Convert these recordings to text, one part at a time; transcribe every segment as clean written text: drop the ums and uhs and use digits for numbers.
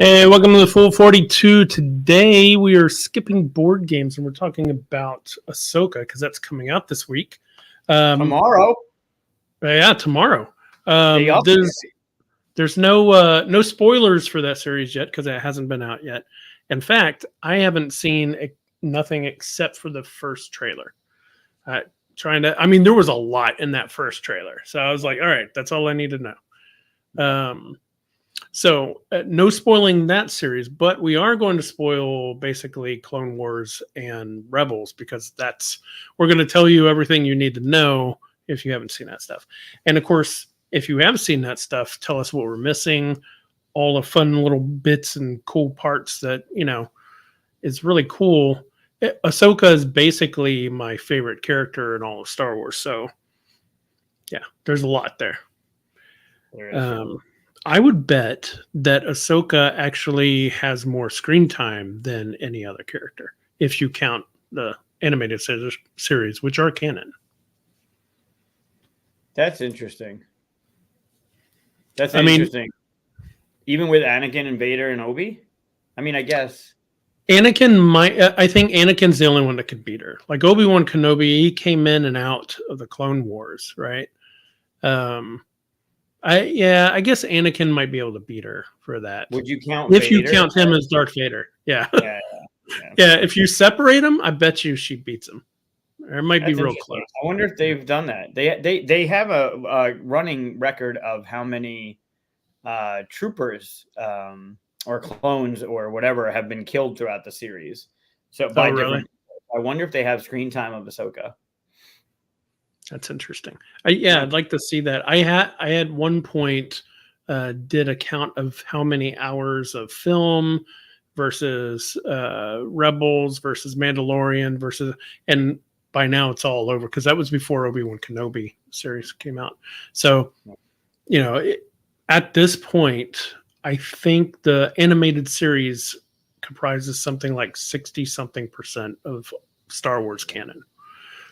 Hey, welcome to the Full 42. Today we are skipping board games and we're talking about Ahsoka because that's coming out this week. Tomorrow. Yeah, tomorrow. Day up. There's no spoilers for that series yet because it hasn't been out yet. In fact, I haven't seen nothing except for the first trailer. There was a lot in that first trailer, so I was like, all right, that's all I need to know. So no spoiling that series, but we are going to spoil basically Clone Wars and Rebels because we're going to tell you everything you need to know if you haven't seen that stuff. And of course, if you have seen that stuff, tell us what we're missing, all the fun little bits and cool parts that, is really cool. Ahsoka is basically my favorite character in all of Star Wars. So yeah, there's a lot there. There is. I would bet that Ahsoka actually has more screen time than any other character, if you count the animated series, which are canon. That's interesting. Even with Anakin and Vader and Obi? I guess. I think Anakin's the only one that could beat her. Like Obi-Wan Kenobi, he came in and out of the Clone Wars, right? I guess Anakin might be able to beat her for that. Would you count if Vader? You count him as Darth Vader? Yeah. Yeah. If you separate him, I bet you she beats him. Or it might be real close. I wonder if they've done that. They have a running record of how many troopers or clones or whatever have been killed throughout the series. So really? I wonder if they have screen time of Ahsoka. That's interesting. I'd like to see that. I had one point did a count of how many hours of film versus Rebels versus Mandalorian and by now it's all over because that was before Obi-Wan Kenobi series came out. So, at this point, I think the animated series comprises something like 60-something% of Star Wars canon.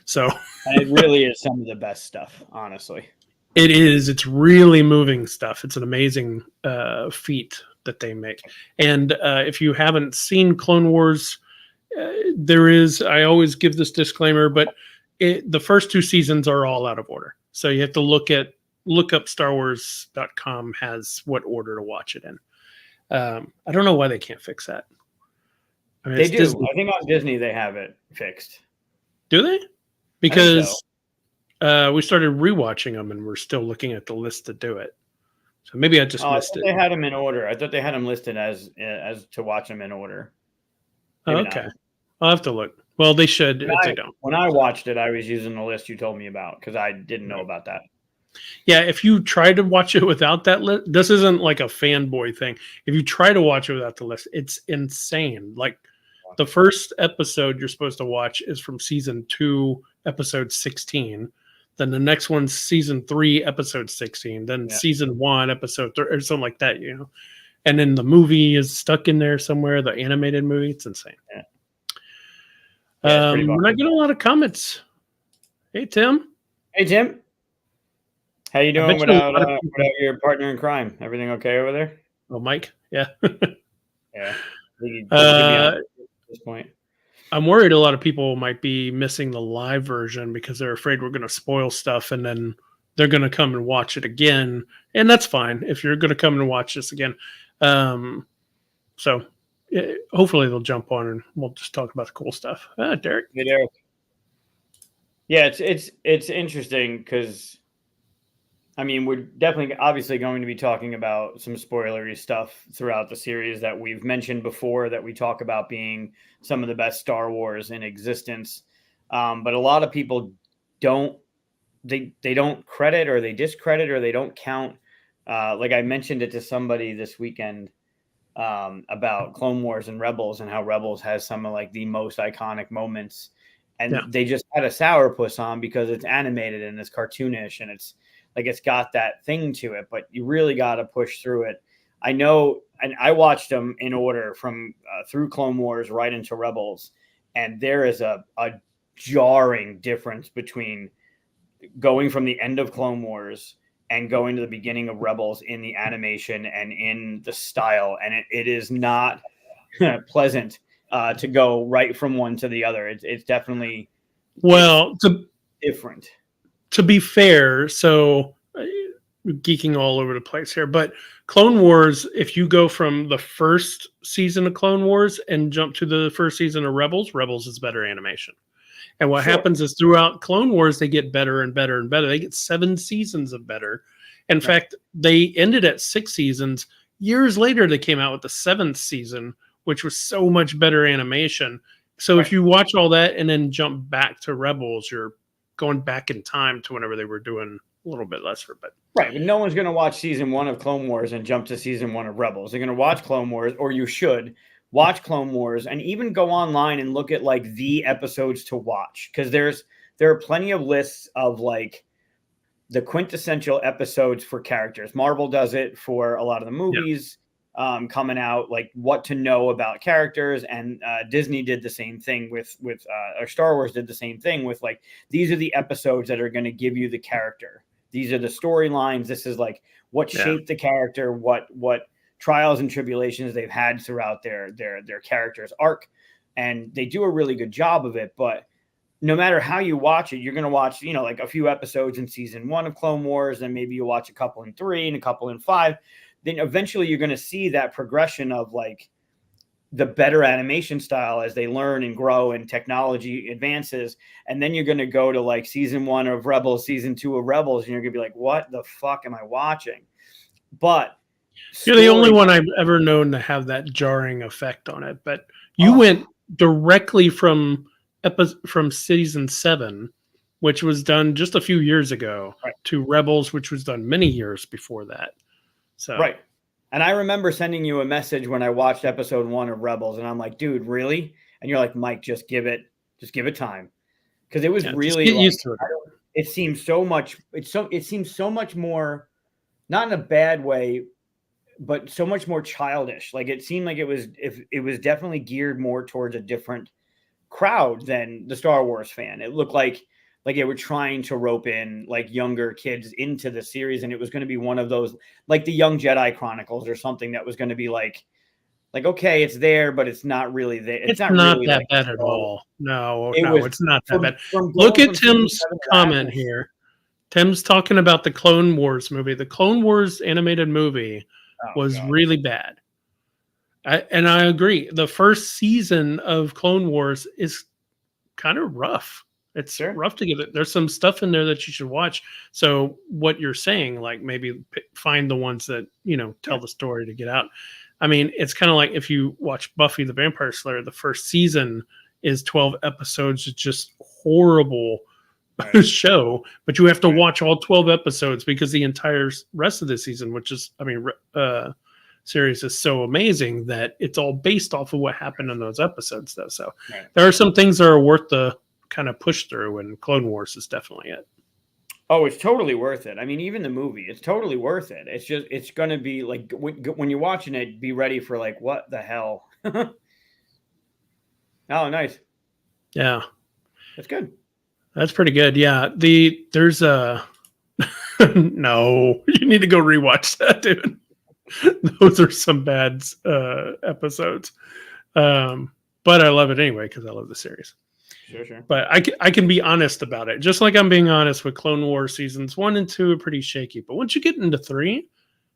So and it really is some of the best stuff, honestly. It is. It's really moving stuff. It's an amazing feat that they make. And if you haven't seen Clone Wars, I always give this disclaimer, but the first two seasons are all out of order. So you have to look up StarWars.com has what order to watch it in. I don't know why they can't fix that. They do. Disney. I think on Disney they have it fixed. Do they? Because we started rewatching them and we're still looking at the list to do it. So maybe I just missed it. They had them in order. I thought they had them listed as to watch them in order. Maybe okay. Not. I'll have to look. Well, they should if they don't. When I watched it, I was using the list you told me about because I didn't know about that. Yeah, if you try to watch it without that list, this isn't like a fanboy thing. If you try to watch it without the list, it's insane. Like the first episode you're supposed to watch is from season 2, episode 16. Then the next one's season 3, episode 16. Then season 1, episode 3, or something like that, And then the movie is stuck in there somewhere, the animated movie. It's insane. Yeah. We're not getting a lot of comments. Hey, Tim. Hey, Tim. How you doing without your partner in crime? Everything okay over there? Oh, Mike? Yeah. Yeah. At this point. I'm worried a lot of people might be missing the live version because they're afraid we're going to spoil stuff and then they're going to come and watch it again. And that's fine if you're going to come and watch this again. So hopefully they'll jump on and we'll just talk about the cool stuff. Derek. Hey, Derek. Yeah, it's interesting because we're definitely obviously going to be talking about some spoilery stuff throughout the series that we've mentioned before that we talk about being some of the best Star Wars in existence. But a lot of people don't credit or they discredit or they don't count. Like I mentioned it to somebody this weekend about Clone Wars and Rebels and how Rebels has some of like the most iconic moments. And they just had a sourpuss on because it's animated and it's cartoonish and it's got that thing to it, but you really got to push through it. I know, and I watched them in order from through Clone Wars right into Rebels, and there is a jarring difference between going from the end of Clone Wars and going to the beginning of Rebels in the animation and in the style, and it is not pleasant to go right from one to the other. It's definitely Well, different. To be fair, so geeking all over the place here, but Clone Wars, if you go from the first season of Clone Wars and jump to the first season of Rebels, Rebels is better animation. And what happens is throughout Clone Wars, they get better and better and better. They get 7 seasons of better. In fact, they ended at 6 seasons. Years later, they came out with the 7th season, which was so much better animation. So if you watch all that and then jump back to Rebels, you're going back in time to whenever they were doing a little bit less for it. Right, but no one's going to watch season 1 of Clone Wars and jump to season 1 of Rebels. They're going to watch Clone Wars, or you should watch Clone Wars, and even go online and look at like the episodes to watch, because there are plenty of lists of like the quintessential episodes for characters. Marvel does it for a lot of the movies coming out, like what to know about characters, and Disney did the same thing with or Star Wars did the same thing with like, these are the episodes that are going to give you the character. These are the storylines. This is like what shaped the character, what trials and tribulations they've had throughout their character's arc, and they do a really good job of it. But no matter how you watch it, you're going to watch, like a few episodes in season 1 of Clone Wars, and maybe you'll watch a couple in 3 and a couple in 5. Then eventually you're going to see that progression of like the better animation style as they learn and grow and technology advances. And then you're going to go to like season 1 of Rebels, season 2 of Rebels, and you're going to be like, what the fuck am I watching? But you're the only one I've ever known to have that jarring effect on it. But you went directly from season 7, which was done just a few years ago, to Rebels, which was done many years before that. So and I remember sending you a message when I watched episode 1 of Rebels, and I'm like, dude, really? And you're like, Mike, just give it time, because it was really get used to it. It seems so much. It seems so much more, not in a bad way, but so much more childish. Like it seemed like it was definitely geared more towards a different crowd than the Star Wars fan. It looked like they were trying to rope in like younger kids into the series, and it was going to be one of those like the Young Jedi Chronicles or something that was going to be like okay, it's there, but it's not really there. It's not really that bad at all. No, it's not that bad. Look at Tim's comment here. Tim's talking about the Clone Wars movie. The Clone Wars animated movie was really bad. And I agree. The first season of Clone Wars is kind of rough. It's rough to get it. There's some stuff in there that you should watch. So what you're saying, like maybe find the ones that, tell the story to get out. I mean, it's kind of like if you watch Buffy the Vampire Slayer, the first season is 12 episodes. It's just horrible show, but you have to watch all 12 episodes because the entire rest of the season, series is so amazing that it's all based off of what happened in those episodes though. So there are some things that are worth the kind of push through, and Clone Wars is definitely it. Oh, it's totally worth it. I mean, even the movie, it's totally worth it. It's just, it's going to be like, when you're watching it, be ready for like, what the hell? Oh, nice. Yeah. That's good. That's pretty good. Yeah. There's a, no, you need to go rewatch that, dude. Those are some bad episodes. But I love it anyway, because I love the series. Sure. But I can be honest about it. Just like I'm being honest with Clone Wars seasons 1 and 2 are pretty shaky. But once you get into 3,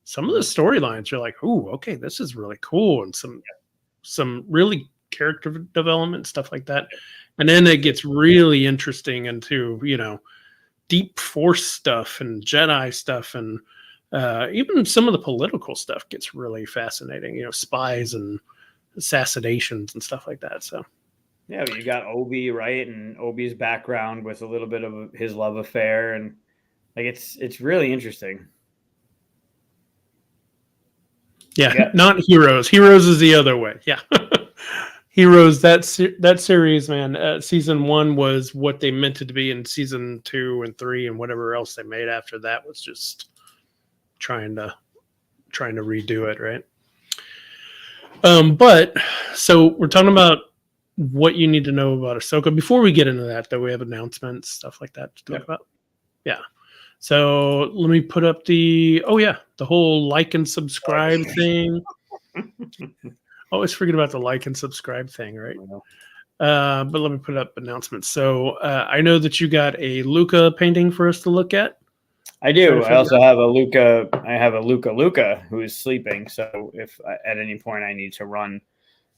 some of the storylines you're like, ooh, okay, this is really cool. And some really character development, stuff like that. And then it gets really interesting into, deep force stuff and Jedi stuff. And even some of the political stuff gets really fascinating, spies and assassinations and stuff like that. So. Yeah, you got Obi, right? And Obi's background with a little bit of his love affair, and like it's really interesting. Yeah, not Heroes. Heroes is the other way. Yeah. Heroes, that series, man, season 1 was what they meant it to be, and season 2 and 3 and whatever else they made after that was just trying to redo it, right? But so we're talking about what you need to know about Ahsoka. Before we get into that, though, we have announcements, stuff like that to talk about. Yeah. So let me put up the whole like and subscribe thing. Always forget about the like and subscribe thing, right? But let me put up announcements. So I know that you got a Luca painting for us to look at. I do. I also have a Luca. I have a Luca who is sleeping. So if at any point I need to run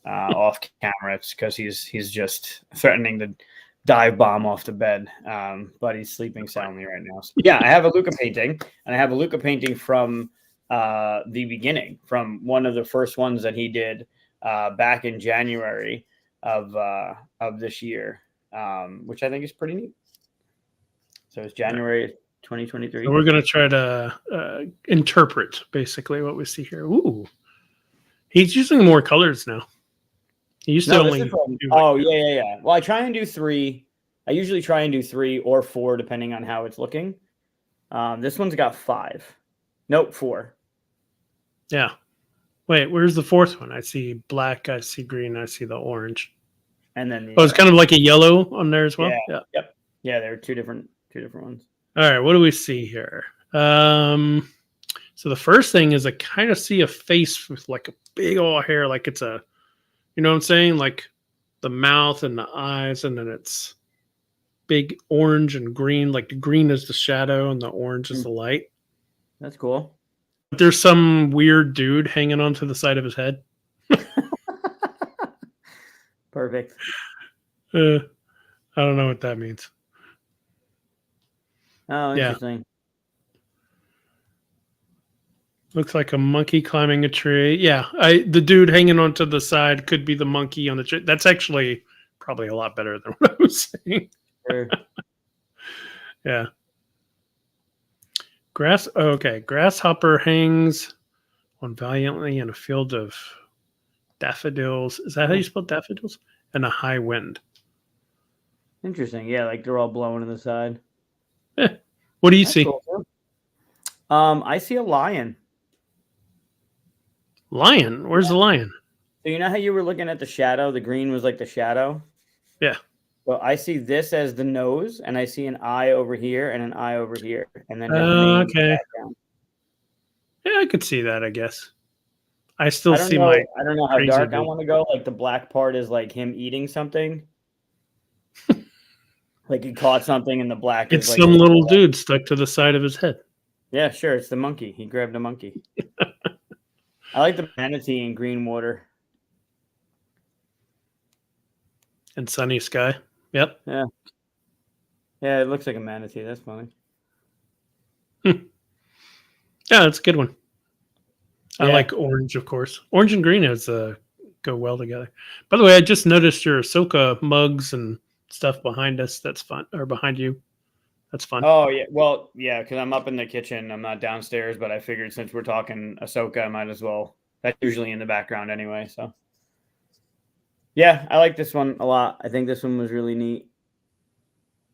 off camera, it's because he's just threatening to dive bomb off the bed. But he's sleeping soundly right now. So, yeah, I have a Luca painting, and I have a Luca painting from the beginning, from one of the first ones that he did back in January of this year, which I think is pretty neat. So it's January 2023. So we're going to try to interpret basically what we see here. Ooh, he's using more colors now. He used to only. Yeah. Well, I try and do 3. I usually try and do 3 or 4, depending on how it's looking. This one's got 5. Nope, 4. Yeah. Wait, where's the 4th one? I see black, I see green, I see the orange. And then it's kind of like a yellow on there as well. Yeah. Yep. Yeah, there are two different ones. All right, what do we see here? So the first thing is I kind of see a face with like a big old hair, like it's a, you know what I'm saying? Like the mouth and the eyes, and then it's big orange and green. Like the green is the shadow and the orange is the light. That's cool. There's some weird dude hanging onto the side of his head. Perfect. I don't know what that means. Oh, interesting. Yeah. Looks like a monkey climbing a tree. Yeah, the dude hanging onto the side could be the monkey on the tree. That's actually probably a lot better than what I was saying. Sure. Yeah. Grasshopper hangs on valiantly in a field of daffodils. Is that how you spell daffodils? And a high wind. Interesting. Yeah, like they're all blowing to the side. What do you see? Cool. I see a lion. Lion? Where's the lion? So you know how you were looking at the shadow? The green was like the shadow? Yeah. Well, I see this as the nose, and I see an eye over here and an eye over here. And then okay. Yeah, I could see that, I guess. I don't know how dark I want to go. Like the black part is like him eating something. Like he caught something and the black it's is some little dude stuck to the side of his head. Yeah, sure. It's the monkey. He grabbed a monkey. I like the manatee in green water. And sunny sky. Yep. Yeah. Yeah, it looks like a manatee. That's funny. Yeah, that's a good one. Yeah. I like orange, of course. Orange and green go well together. By the way, I just noticed your Ahsoka mugs and stuff behind us. That's fun. Or behind you. That's fun. Oh, yeah. Well, yeah, because I'm up in the kitchen. I'm not downstairs, but I figured since we're talking Ahsoka, I might as well. That's usually in the background anyway, so. Yeah, I like this one a lot. I think this one was really neat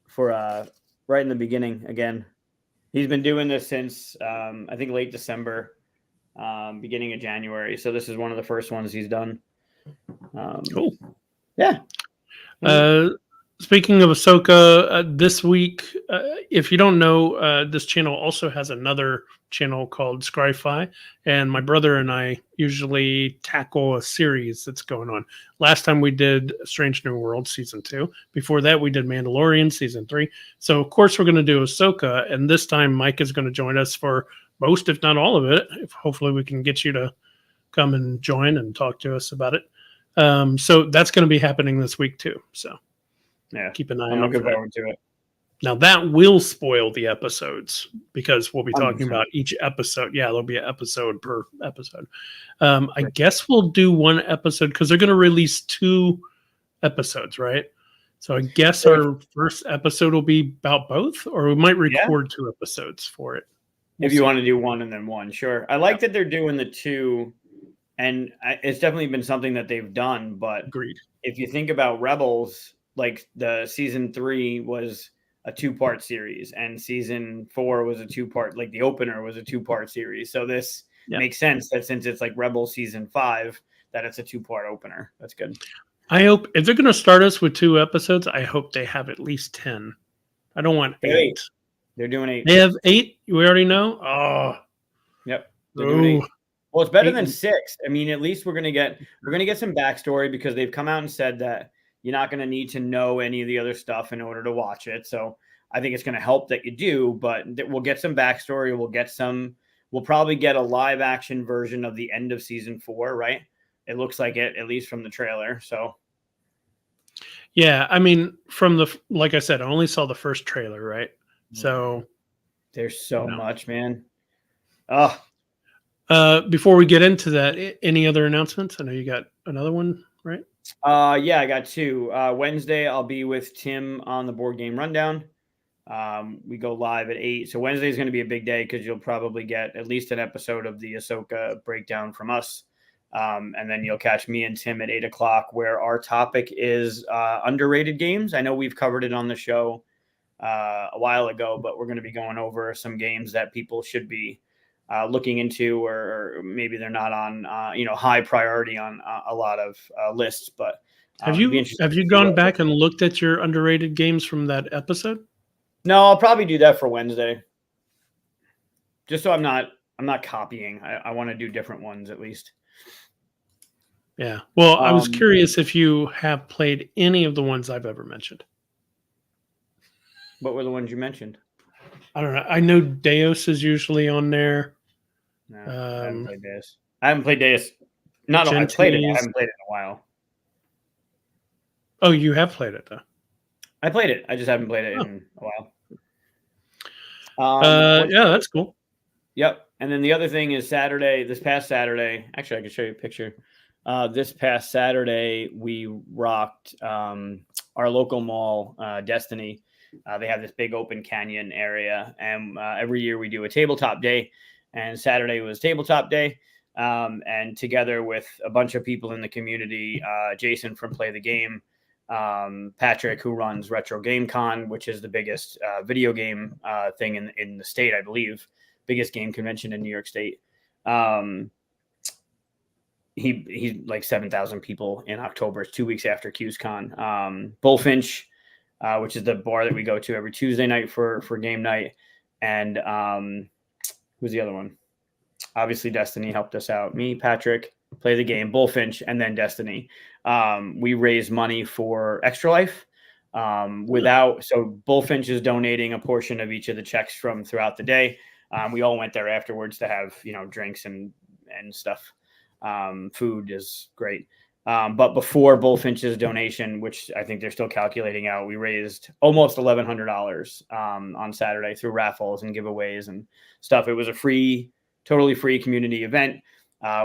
for right in the beginning again. He's been doing this since, I think, late December, beginning of January. So this is one of the first ones he's done. Cool. Yeah. Speaking of Ahsoka, this week, if you don't know, this channel also has another channel called Scry-Fi, and my brother and I usually tackle a series that's going on. Last time we did Strange New World Season 2. Before that, we did Mandalorian Season 3. So, of course, we're going to do Ahsoka, and this time Mike is going to join us for most, if not all of it. Hopefully, we can get you to come and join and talk to us about it. So that's going to be happening this week, too. So. Yeah, keep an eye out. I'm looking forward to it. Now that will spoil the episodes because we'll be talking about each episode. Yeah, there'll be an episode per episode. I guess we'll do one episode because they're going to release 2 episodes, right? So I guess our first episode will be about both, or we might record 2 episodes for it. If you want to do one and then one, sure. I like that they're doing the 2, and it's definitely been something that they've done. But agreed. If you think about Rebels. Like the season 3 was a 2-part series and season 4 was a 2-part, like the opener was a 2-part series. So this makes sense that since it's like Rebel season 5, that it's a 2-part opener. That's good. I hope if they're going to start us with 2 episodes, I hope they have at least 10. I don't want 8. They're doing 8. They have 8. We already know. Oh, Yep. They're doing 8. ooh. Well, it's better 8 than 6. I mean, at least we're gonna get some backstory because they've come out and said that you're not gonna need to know any of the other stuff in order to watch it. So I think it's gonna help that you do, but we'll get some backstory. We'll probably get a live action version of the end of season 4, right? It looks like it, at least from the trailer. So Yeah, I mean, like I said, I only saw the first trailer, right? So there's so much, man. Oh, before we get into that, any other announcements? I know you got another one, right? yeah, I got 2. Wednesday, I'll be with Tim on the board game rundown. We go live at 8. So Wednesday is going to be a big day because you'll probably get at least an episode of the Ahsoka breakdown from us. And then you'll catch me and Tim at 8 o'clock, where our topic is underrated games. I know we've covered it on the show a while ago, but we're going to be going over some games that people should be looking into, or maybe they're not on high priority on a lot of lists. But Have you gone back and looked at your underrated games from that episode? No, I'll probably do that for Wednesday, just so I'm not copying. I want to do different ones at least. Yeah. Well, I was curious if you have played any of the ones I've ever mentioned. What were the ones you mentioned? I don't know. I know Deus is usually on there. No, I haven't played Deus. I haven't played Deus. I played it. I haven't played it in a while. Oh, you have played it though. I played it. I just haven't played it in a while. Yeah, that's cool. Yep. And then the other thing is this past Saturday, actually I can show you a picture. This past Saturday, we rocked our local mall, Destiny. They have this big open canyon area, and every year we do a tabletop day, and Saturday was tabletop day. And together with a bunch of people in the community, Jason from Play the Game, Patrick, who runs Retro Game Con, which is the biggest video game thing in the state, I believe, biggest game convention in New York State. He's like 7,000 people in October. It's 2 weeks after QsCon. Bullfinch, which is the bar that we go to every Tuesday night for game night. And who's the other one? Obviously, Destiny helped us out. Me, Patrick, Play the Game, Bullfinch, and then Destiny. We raise money for Extra Life. So Bullfinch is donating a portion of each of the checks from throughout the day. We all went there afterwards to have drinks and stuff. Food is great. But before Bullfinch's donation, which I think they're still calculating out, we raised almost $1,100 on Saturday through raffles and giveaways and stuff. It was a totally free community event.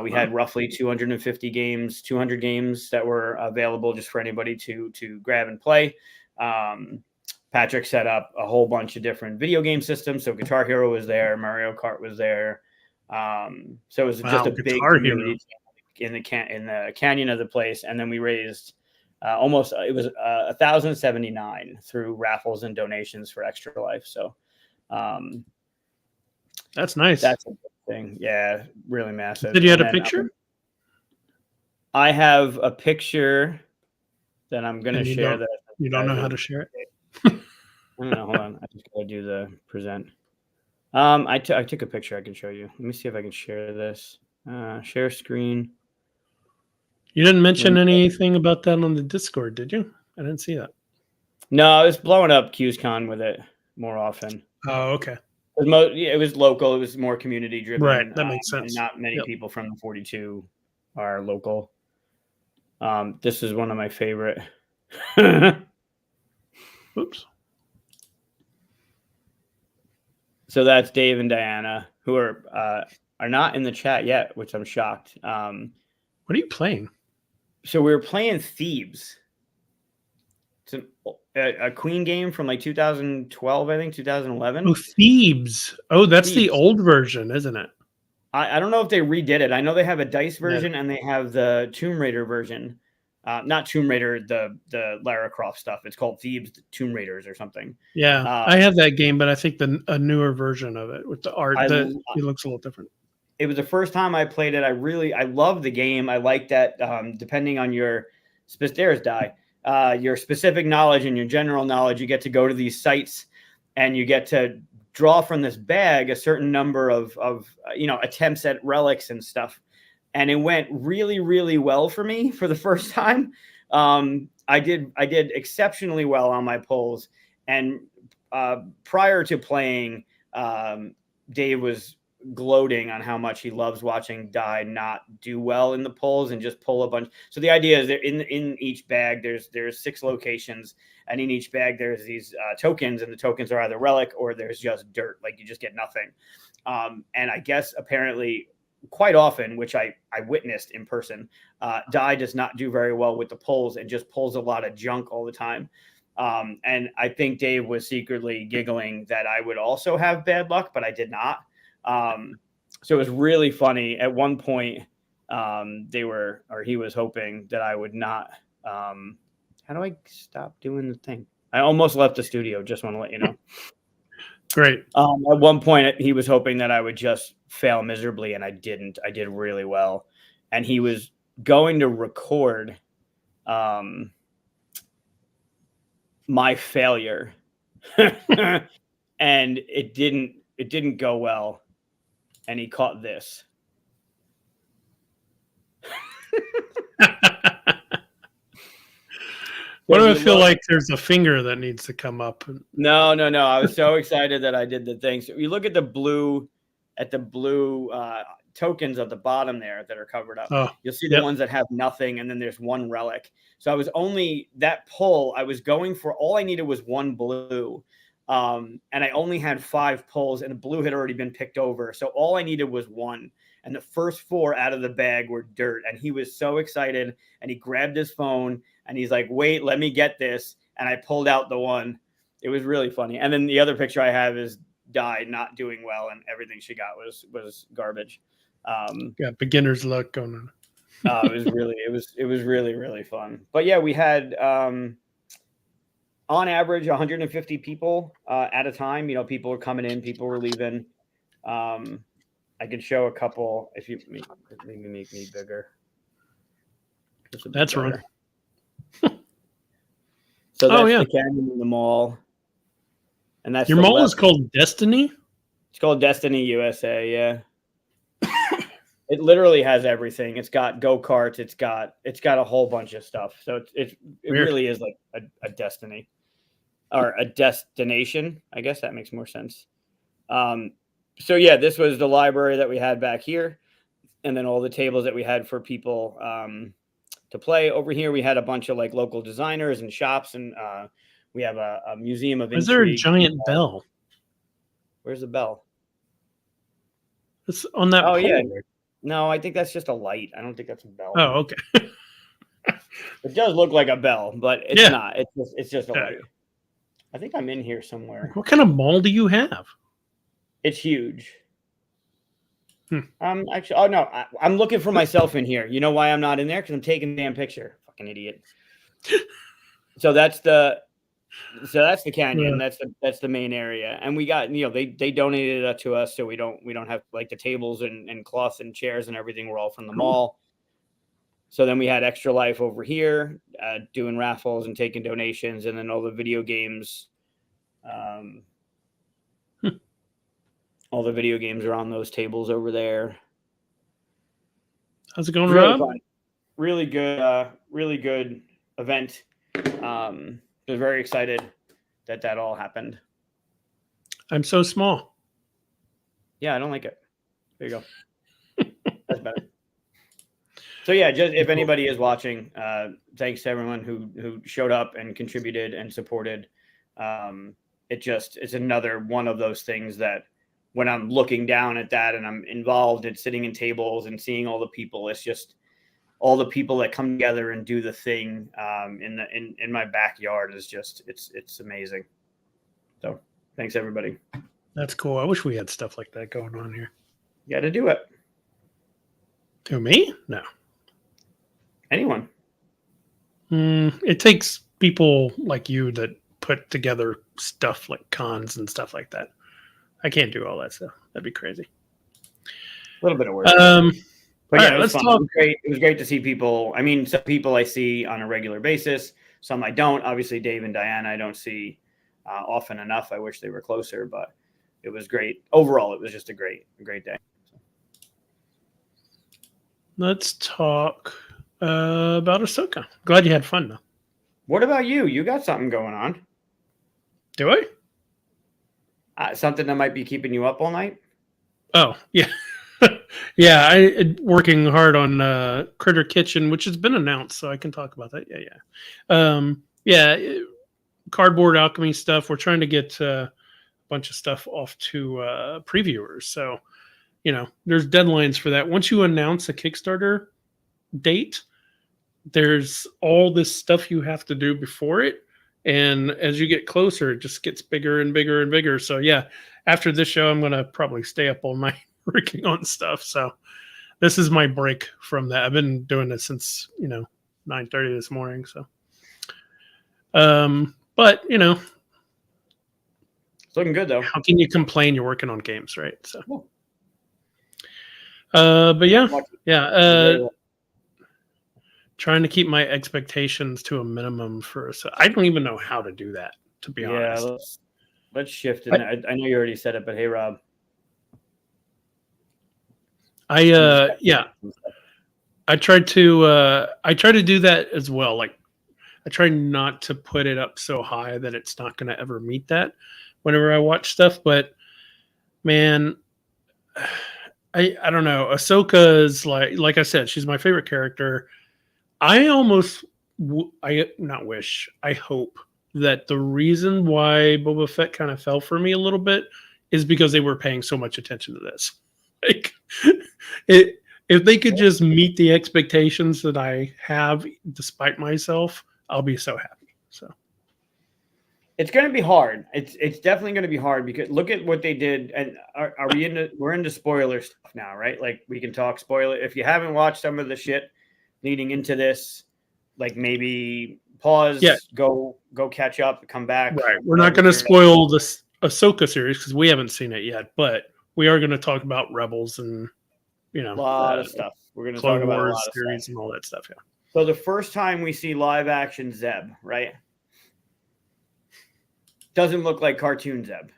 We had roughly 250 games, 200 games that were available just for anybody to grab and play. Patrick set up a whole bunch of different video game systems. So Guitar Hero was there, Mario Kart was there. So it was just a big community in the canyon of the place. And then we raised it was 1,079 through raffles and donations for Extra Life. So that's nice. That's a good thing. Yeah, really massive. Did you have a picture? I have a picture that I'm going to share. You don't know how to share it? No, hold on. I just got to do the present. I took a picture. I can show you. Let me see if I can share this. Share screen. You didn't mention anything about that on the Discord, did you? I didn't see that. No, I was blowing up QsCon with it more often. Oh, okay. It was local. It was more community driven. Right, that makes sense. Not many people from the 42 are local. This is one of my favorite. Oops. So that's Dave and Diana, who are not in the chat yet, which I'm shocked. What are you playing? So we were playing Thebes. It's a Queen game from like 2012, I think, 2011. Oh, Thebes. Oh, that's the old version, isn't it? I don't know if they redid it. I know they have a dice version and they have the Tomb Raider version. Not Tomb Raider, the Lara Croft stuff. It's called Thebes Tomb Raiders or something. Yeah, I have that game, but I think a newer version of it with the art it looks a little different. It was the first time I played it. I love the game. I like that. Depending on your specific knowledge and your general knowledge, you get to go to these sites and you get to draw from this bag a certain number of attempts at relics and stuff. And it went really, really well for me for the first time. I did exceptionally well on my pulls. And prior to playing, Dave was gloating on how much he loves watching Dai not do well in the pulls and just pull a bunch. So the idea is that in each bag there's 6 locations, and in each bag there's these tokens, and the tokens are either relic or there's just dirt, like you just get nothing. And I guess apparently quite often, which I witnessed in person, Dai does not do very well with the pulls and just pulls a lot of junk all the time. And I think Dave was secretly giggling that I would also have bad luck, but I did not. So it was really funny. At one point, he was hoping that I would not. How do I stop doing the thing? I almost left the studio. Just want to let you know. Great. At one point, he was hoping that I would just fail miserably, and I didn't. I did really well. And he was going to record my failure. And it didn't go well. And he caught this. What do I feel like there's a finger that needs to come up? No. I was so excited that I did the thing. So you look at the blue tokens at the bottom there that are covered up. Oh, you'll see the ones that have nothing, and then there's one relic. So I was only that pull. I was going for all I needed was one blue. And I only had 5 pulls, and the blue had already been picked over. So all I needed was one. And the first 4 out of the bag were dirt. And he was so excited, and he grabbed his phone and he's like, wait, let me get this. And I pulled out the one. It was really funny. And then the other picture I have is Dai not doing well, and everything she got was garbage. Got beginner's luck going on. It was really, really fun. But yeah, we had, on average 150 people at a time. People were coming in, people were leaving. I could show a couple if you maybe make me bigger. That's wrong. So that's the canyon in the mall. And that's your mall is called Destiny? It's called Destiny USA, yeah. It literally has everything. It's got go-karts, it's got a whole bunch of stuff. So it really is like a destiny. Or a destination. I guess that makes more sense. So yeah, this was the library that we had back here, and then all the tables that we had for people to play. Over here, we had a bunch of like local designers and shops, and we have a museum of. Is there a giant bell? Where's the bell? It's on that. Oh yeah. No, I think that's just a light. I don't think that's a bell. Oh, okay. It does look like a bell, but it's not. It's just a light. I think I'm in here somewhere. What kind of mall do you have? It's huge. Actually, oh no, I'm looking for myself in here. You know why I'm not in there? Because I'm taking the damn picture. Fucking idiot. So that's the canyon. Yeah. That's the main area, and we got they donated it to us, so we don't have like the tables and cloths and chairs and everything. We're all from the mall. So then we had Extra Life over here doing raffles and taking donations, and then all the video games. All the video games are on those tables over there. How's it going, Rob? Fun. Really good event. I was very excited that all happened. I'm so small. Yeah, I don't like it. There you go. That's better. So yeah, just if anybody is watching, thanks to everyone who showed up and contributed and supported. It's another one of those things that when I'm looking down at that and I'm involved in sitting in tables and seeing all the people, it's just all the people that come together and do the thing in my backyard is just it's amazing. So thanks everybody. That's cool. I wish we had stuff like that going on here. You got to do it. To me? No. Anyone. It takes people like you that put together stuff like cons and stuff like that. I can't do all that stuff. That'd be crazy. A little bit of work. But yeah, it was fun. It was great. It was great to see people. I mean, some people I see on a regular basis. Some I don't. Obviously, Dave and Diana I don't see often enough. I wish they were closer, but it was great. Overall, it was just a great day. Let's talk about Ahsoka. Glad you had fun, though. What about you? You got something going on? Do I? Something that might be keeping you up all night? Oh, yeah. Yeah, I working hard on Critter Kitchen, which has been announced, so I can talk about that. Yeah. Cardboard alchemy stuff. We're trying to get a bunch of stuff off to previewers. So, there's deadlines for that. Once you announce a Kickstarter date, there's all this stuff you have to do before it. And as you get closer, it just gets bigger and bigger and bigger. So, yeah, after this show, I'm going to probably stay up all night working on stuff. So, this is my break from that. I've been doing this since 9:30 this morning. So, but it's looking good though. How can you complain? You're working on games, right? So, yeah. But yeah. Trying to keep my expectations to a minimum so I don't even know how to do that, to be honest. Let's shift. I know you already said it, but hey, Rob. I try to do that as well. Like, I try not to put it up so high that it's not going to ever meet that whenever I watch stuff. But man, I don't know. Ahsoka is like I said, she's my favorite character. I almost, I hope that the reason why Boba Fett kind of fell for me a little bit is because they were paying so much attention to this. Like, if they could just meet the expectations that I have, despite myself, I'll be so happy. So it's going to be hard. It's definitely going to be hard because look at what they did. And are we we're into spoiler stuff now, right? Like, we can talk spoiler. If you haven't watched some of the shit leading into this, like, maybe pause, go catch up, come back. Right. We're not going to spoil this Ahsoka series because we haven't seen it yet, but we are going to talk about Rebels and a lot of stuff. We're going to talk about Wars a lot of series stuff and all that stuff. Yeah. So the first time we see live action Zeb, right? Doesn't look like cartoon Zeb.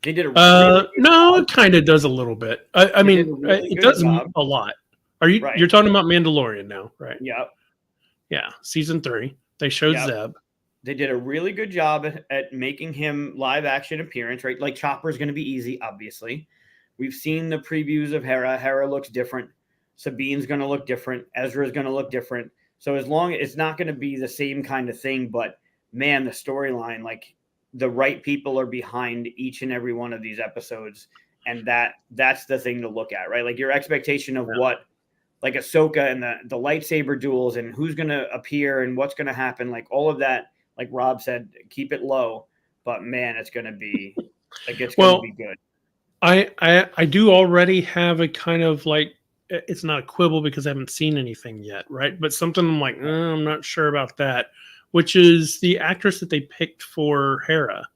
They did no, it kind of does a little bit. I mean, it does a lot. You're talking about Mandalorian now, right? Yep. Yeah, season 3. They showed Zeb. They did a really good job at making him live action appearance, right? Like, Chopper's going to be easy, obviously. We've seen the previews of Hera. Hera looks different. Sabine's going to look different. Ezra's going to look different. So as long as it's not going to be the same kind of thing, but man, the storyline, like, the right people are behind each and every one of these episodes. And that's the thing to look at, right? Like, your expectation of what, like, Ahsoka and the lightsaber duels and who's going to appear and what's going to happen, like, all of that, like Rob said, keep it low. But man, it's going to be like, it's going to be good. I do already have a kind of, like, it's not a quibble because I haven't seen anything yet, right? But something I'm like, I'm not sure about that, which is the actress that they picked for Hera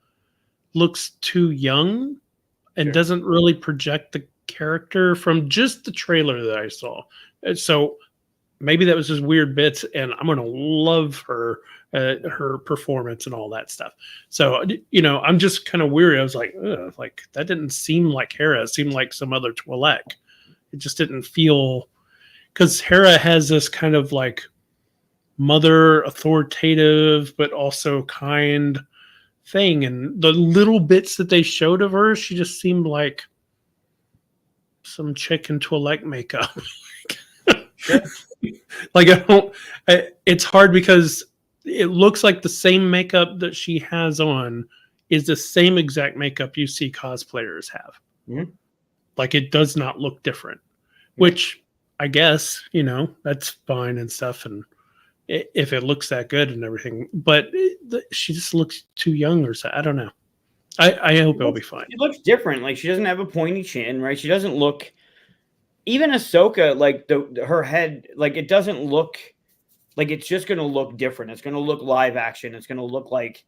looks too young and doesn't really project the character from just the trailer that I saw. So maybe that was just weird bits, and I'm going to love her performance and all that stuff. So, I'm just kind of weary. I was like, ugh, like, that didn't seem like Hera. It seemed like some other Twi'lek. It just didn't feel, because Hera has this kind of, like, mother, authoritative, but also kind thing. And the little bits that they showed of her, she just seemed like some chick in Twi'lek makeup. Like, it's hard because it looks like the same makeup that she has on is the same exact makeup you see cosplayers have. Mm-hmm. Like, it does not look different, which I guess, that's fine and stuff. And if it looks that good and everything, but she just looks too young or so. I don't know. I hope it'll be fine. It looks different. Like, she doesn't have a pointy chin, right? She doesn't look, even Ahsoka, like, her head, like, it doesn't look like, it's just going to look different. It's going to look live action. It's going to look like,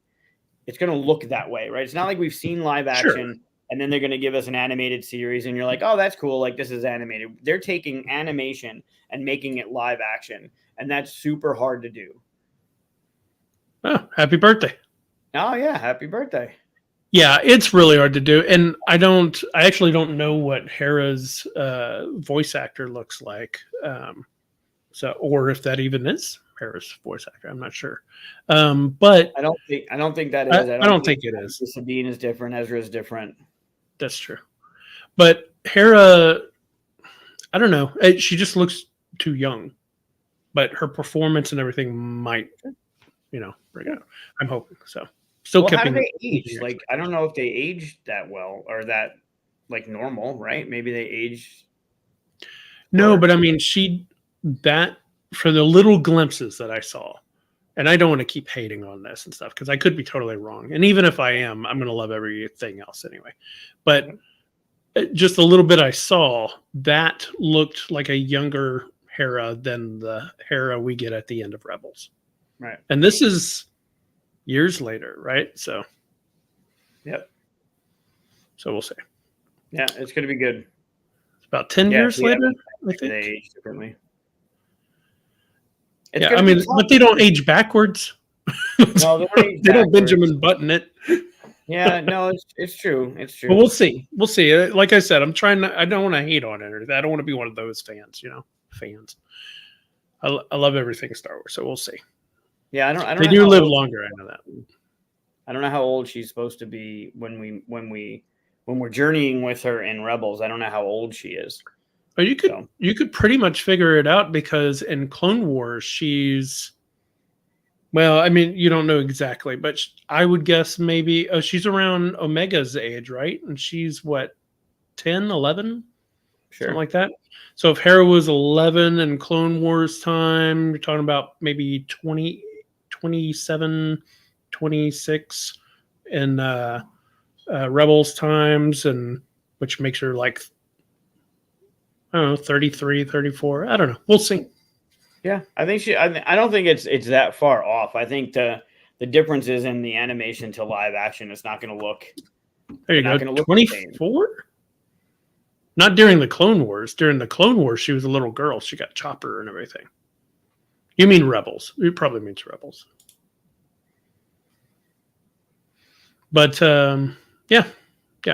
it's going to look that way, right? It's not like we've seen live action and then they're going to give us an animated series and you're like, oh, that's cool. Like, this is animated. They're taking animation and making it live action. And that's super hard to do. Oh, happy birthday. Oh, yeah. Happy birthday. Yeah, it's really hard to do, and I actually don't know what Hera's voice actor looks like. So, or if that even is Hera's voice actor, I'm not sure. But I don't think that I, is. I I don't don't think think it is. Sabine is different. Ezra is different. That's true. But Hera, I don't know. She just looks too young. But her performance and everything might, bring it up. I'm hoping so. Still Well, how do keeping they age? Like, I don't know if they age that well or that like normal, right? Maybe they age. No, but I mean, that for the little glimpses that I saw, and I don't want to keep hating on this and stuff because I could be totally wrong. And even if I am, I'm going to love everything else anyway. But just a little bit I saw, that looked like a younger Hera than the Hera we get at the end of Rebels. Right. And this is years later, right? So, yep. So we'll see. Yeah, it's going to be good. It's about 10 years later, I think. They age differently. I mean, but they don't age backwards. No, they don't Benjamin Button it. Yeah, no, it's true. It's true. But we'll see. We'll see. Like I said, I don't want to hate on it. I don't want to be one of those fans, fans. I love everything Star Wars, so we'll see. Yeah, I don't. They do live longer. I know that. I don't know how old she's supposed to be when we're journeying with her in Rebels. I don't know how old she is. Oh, you could pretty much figure it out because in Clone Wars she's. Well, I mean, you don't know exactly, but I would guess maybe she's around Omega's age, right? And she's what, 10, 11? Sure. Something like that. So if Hera was 11 in Clone Wars time, you're talking about maybe 20, 27, 26 in Rebels times, and which makes her like, I don't know, 33, 34. I don't know. We'll see. Yeah, I think I don't think it's that far off. I think the difference is in the animation to live action. It's not going to look. There you go. 24. Not during the Clone Wars. During the Clone Wars, she was a little girl. She got Chopper and everything. You mean Rebels? It probably means Rebels. But yeah.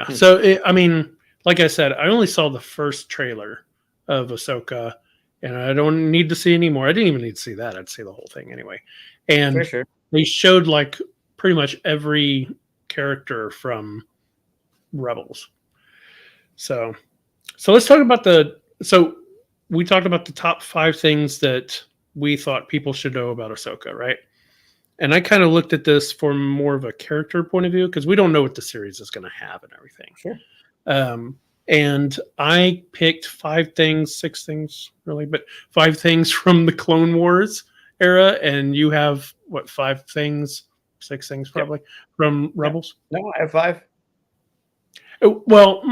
So I mean, like I said, I only saw the first trailer of Ahsoka. And I don't need to see any more. I didn't even need to see that. I'd see the whole thing anyway. And they showed like pretty much every character from Rebels. So let's talk about we talked about the top 5 things that we thought people should know about Ahsoka, right? And I kind of looked at this from more of a character point of view because we don't know what the series is going to have and everything. Sure. And I picked 5 things, 6 things really, but 5 things from the Clone Wars era. And you have what, 5 things, 6 things probably from Rebels? No, I have 5. Well,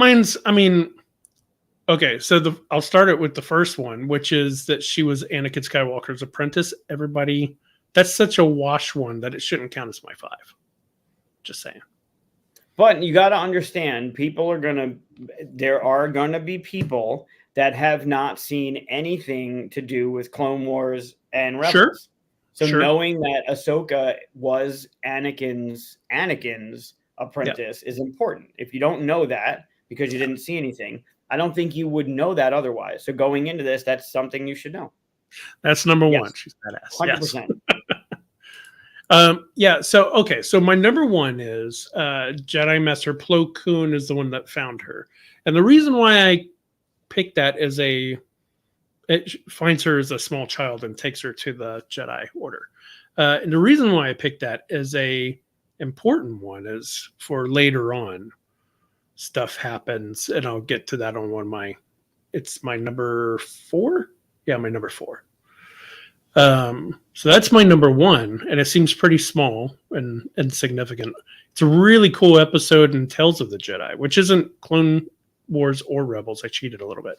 okay. So I'll start it with the first one, which is that she was Anakin Skywalker's apprentice. Everybody, that's such a wash one that it shouldn't count as my 5. Just saying. But you got to understand, there are going to be people that have not seen anything to do with Clone Wars and Rebels. Sure. So knowing that Ahsoka was Anakin's apprentice is important. If you don't know that because you didn't see anything, I don't think you would know that otherwise. So going into this, that's something you should know. That's number 1. She's badass. 100%. Yes. So my number 1 is Jedi Master Plo Koon is the one that found her. And the reason why I picked that is it finds her as a small child and takes her to the Jedi Order. And the reason why I picked that is a important one is for later on stuff happens. And I'll get to that on it's my number 4. Yeah, my number 4. So that's my number 1, and it seems pretty small and insignificant. It's a really cool episode in Tales of the Jedi, which isn't Clone Wars or Rebels. I cheated a little bit,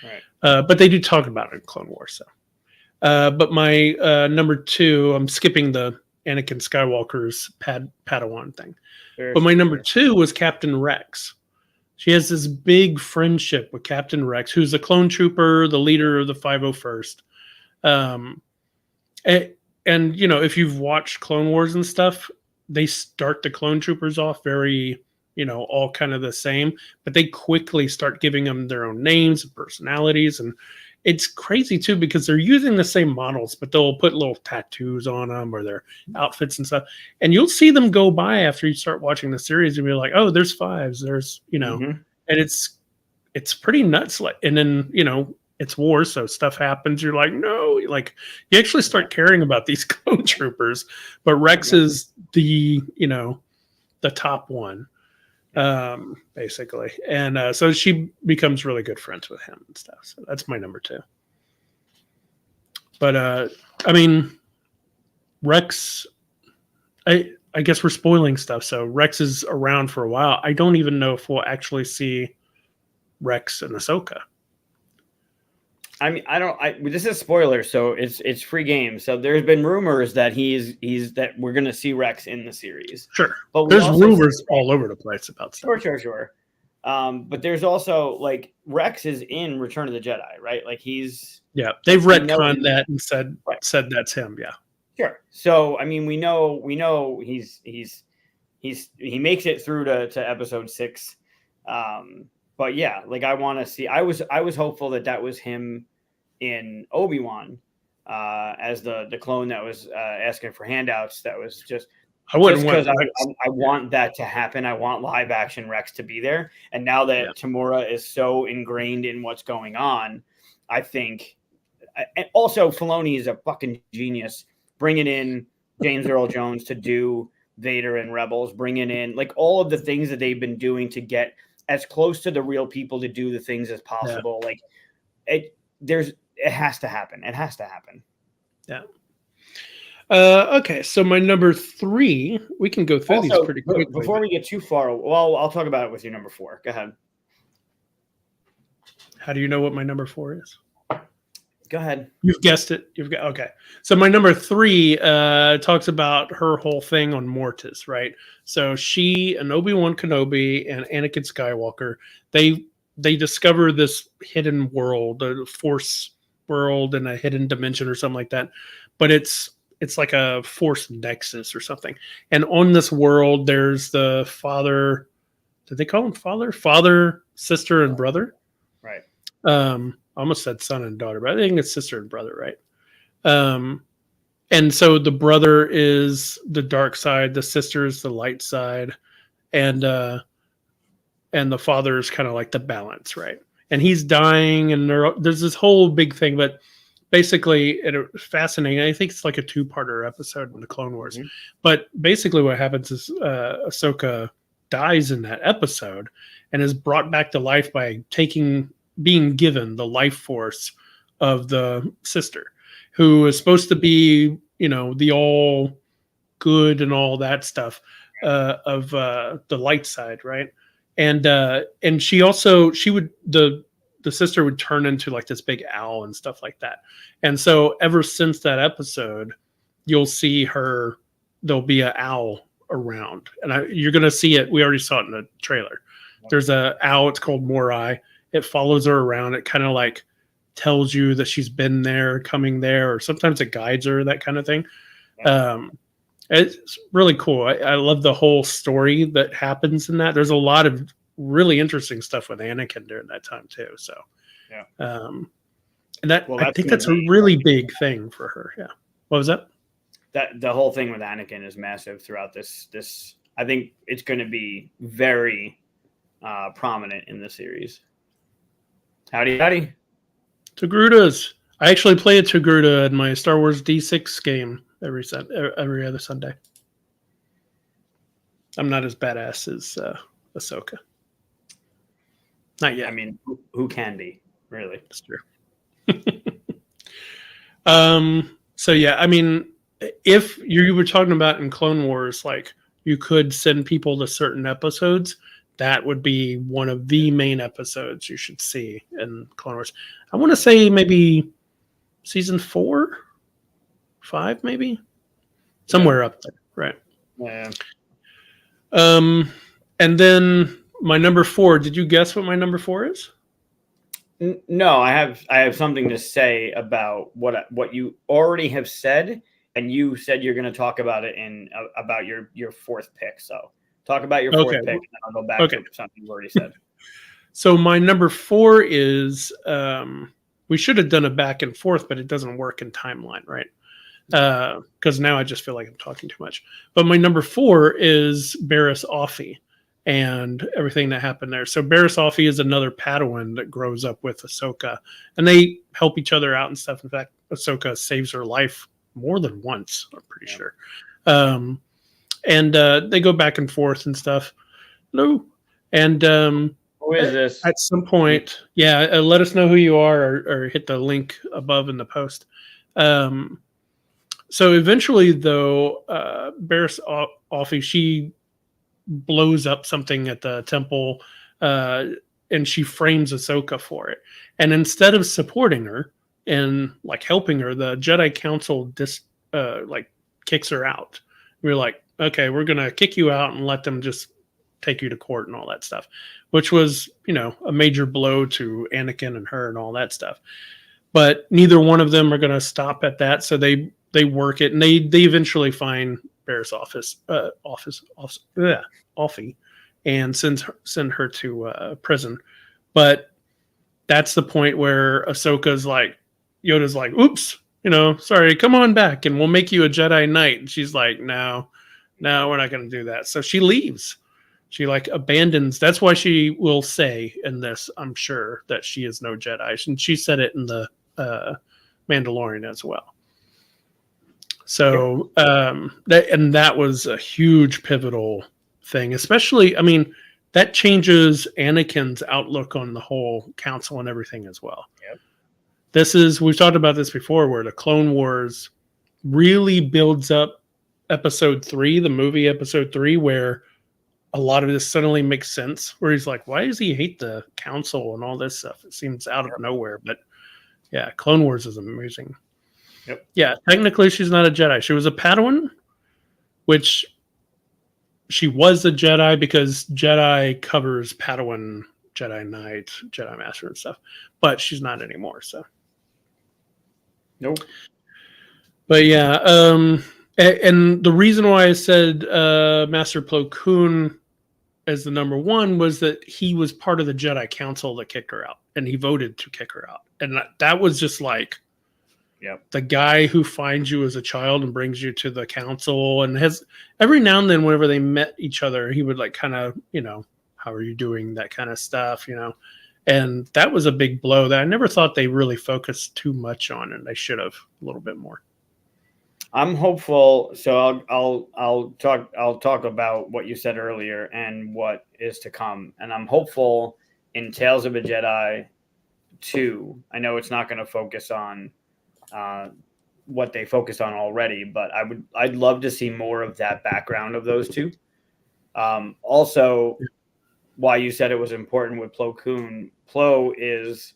right? But they do talk about it in Clone Wars. So, but my number 2, I'm skipping the Anakin Skywalker's Padawan thing. But my number 2 was Captain Rex. She has this big friendship with Captain Rex, who's a clone trooper, the leader of the 501st. And if you've watched Clone Wars and stuff, they start the clone troopers off very, all kind of the same, but they quickly start giving them their own names and personalities. And it's crazy too, because they're using the same models, but they'll put little tattoos on them or their outfits and stuff. And you'll see them go by after you start watching the series and be like, oh, there's fives, there's, and it's pretty nuts. Like, and then, it's war, so stuff happens. You're like, no, like you actually start caring about these clone troopers. But Rex is the top one, basically, and so she becomes really good friends with him and stuff. So that's my number 2. But I mean, Rex, I guess we're spoiling stuff. So Rex is around for a while. I don't even know if we'll actually see Rex and Ahsoka. I mean, this is spoiler, so it's free game. So there's been rumors that that we're gonna see Rex in the series. Sure, but there's rumors all over the place about stuff. Sure. But there's also like Rex is in Return of the Jedi, right? Like they've retconned that and said that's him. Yeah, sure. So I mean, we know he makes it through to episode 6. But yeah, like I want to see. I was hopeful that was him in Obi-Wan as the clone that was asking for handouts. That was just I want that to happen. I want live action Rex to be there. And now that Tamura is so ingrained in what's going on, I think. And also, Filoni is a fucking genius, bringing in James Earl Jones to do Vader and Rebels, bringing in like all of the things that they've been doing to get as close to the real people to do the things as possible. Like it has to happen. It has to happen. Yeah. Okay. So my number 3, we can go through these pretty quickly. Before we get too far, well, I'll talk about it with your number 4. Go ahead. How do you know what my number 4 is? Go ahead. You've guessed it. Okay. So my number 3 talks about her whole thing on Mortis, right? So she and Obi-Wan Kenobi and Anakin Skywalker, they discover this hidden world, a Force world in a hidden dimension or something like that. But it's like a Force nexus or something. And on this world, there's the father. Did they call him father? Father, sister, and brother. Right. I almost said son and daughter, but I think it's sister and brother, right? And so the brother is the dark side, the sister is the light side, and the father is kind of like the balance, right? And he's dying, and there's this whole big thing, but basically it's fascinating. I think it's like a 2-parter episode in the Clone Wars. Mm-hmm. But basically what happens is Ahsoka dies in that episode and is brought back to life by being given the life force of the sister, who is supposed to be, the all good and all that stuff of the light side, right? And she would the sister would turn into like this big owl and stuff like that. And so ever since that episode, you'll see her. There'll be an owl around, and you're gonna see it. We already saw it in the trailer. There's a owl. It's called Morai. It follows her around. It kind of like tells you that she's been there, coming there, or sometimes it guides her, that kind of thing. It's really cool. I love the whole story that happens in that. There's a lot of really interesting stuff with Anakin during that time too. So, and I think that's a really big thing for her. Yeah. What was that? That the whole thing with Anakin is massive throughout this. I think it's going to be very prominent in the series. Howdy. Togrutas. I actually play a Togruta in my Star Wars D6 game every other Sunday. I'm not as badass as Ahsoka. Not yet. I mean, who can be, really? That's true. So yeah, I mean, if you were talking about in Clone Wars, like you could send people to certain episodes, that would be one of the main episodes you should see in Clone Wars. I want to say maybe season 4, 5, maybe somewhere up there, right? Yeah. And then my number 4. Did you guess what my number 4 is? No, I have something to say about what you already have said and you said you're going to talk about it in about your fourth pick. So talk about your fourth pick, and then I'll go back to something you already said. So my number 4 is we should have done a back and forth, but it doesn't work in timeline, right? Because now I just feel like I'm talking too much. But my number 4 is Barriss Offee and everything that happened there. So Barriss Offee is another Padawan that grows up with Ahsoka, and they help each other out and stuff. In fact, Ahsoka saves her life more than once, I'm pretty sure. And they go back and forth and stuff. Hello. And who is this? At some point, let us know who you are, or hit the link above in the post. So eventually, though, Barriss Offee, she blows up something at the temple, and she frames Ahsoka for it. And instead of supporting her and like helping her, the Jedi Council kicks her out. We're like, okay, we're gonna kick you out and let them just take you to court and all that stuff, which was, a major blow to Anakin and her and all that stuff. But neither one of them are going to stop at that, so they work it, and they eventually find Barriss Offee and send her to prison. But that's the point where Ahsoka's like, Yoda's like, oops, sorry, come on back and we'll make you a Jedi Knight. And she's like, no, we're not going to do that. So she leaves. She abandons. That's why she will say in this, I'm sure, that she is no Jedi. And she said it in the Mandalorian as well. So that was a huge pivotal thing, especially, that changes Anakin's outlook on the whole council and everything as well. Yep. We've talked about this before, where the Clone Wars really builds up episode 3, the movie episode 3, where a lot of this suddenly makes sense, where he's like, why does he hate the council and all this stuff? It seems out of nowhere, but yeah, Clone Wars is amazing. Yep. Yeah, technically she's not a Jedi. She was a Padawan, which she was a Jedi because Jedi covers Padawan, Jedi Knight, Jedi Master and stuff, but she's not anymore, so. Nope. But yeah, and the reason why I said Master Plo Koon as the number 1 was that he was part of the Jedi Council that kicked her out, and he voted to kick her out. And that was just like, the guy who finds you as a child and brings you to the council, and has every now and then, whenever they met each other, he would kind of, how are you doing? That kind of stuff, and that was a big blow that I never thought they really focused too much on, and they should have a little bit more. I'm hopeful. So I'll talk about what you said earlier and what is to come. And I'm hopeful in Tales of a Jedi 2. I know it's not going to focus on what they focused on already, but I'd love to see more of that background of those two. Also, why you said it was important with Plo Koon. Plo is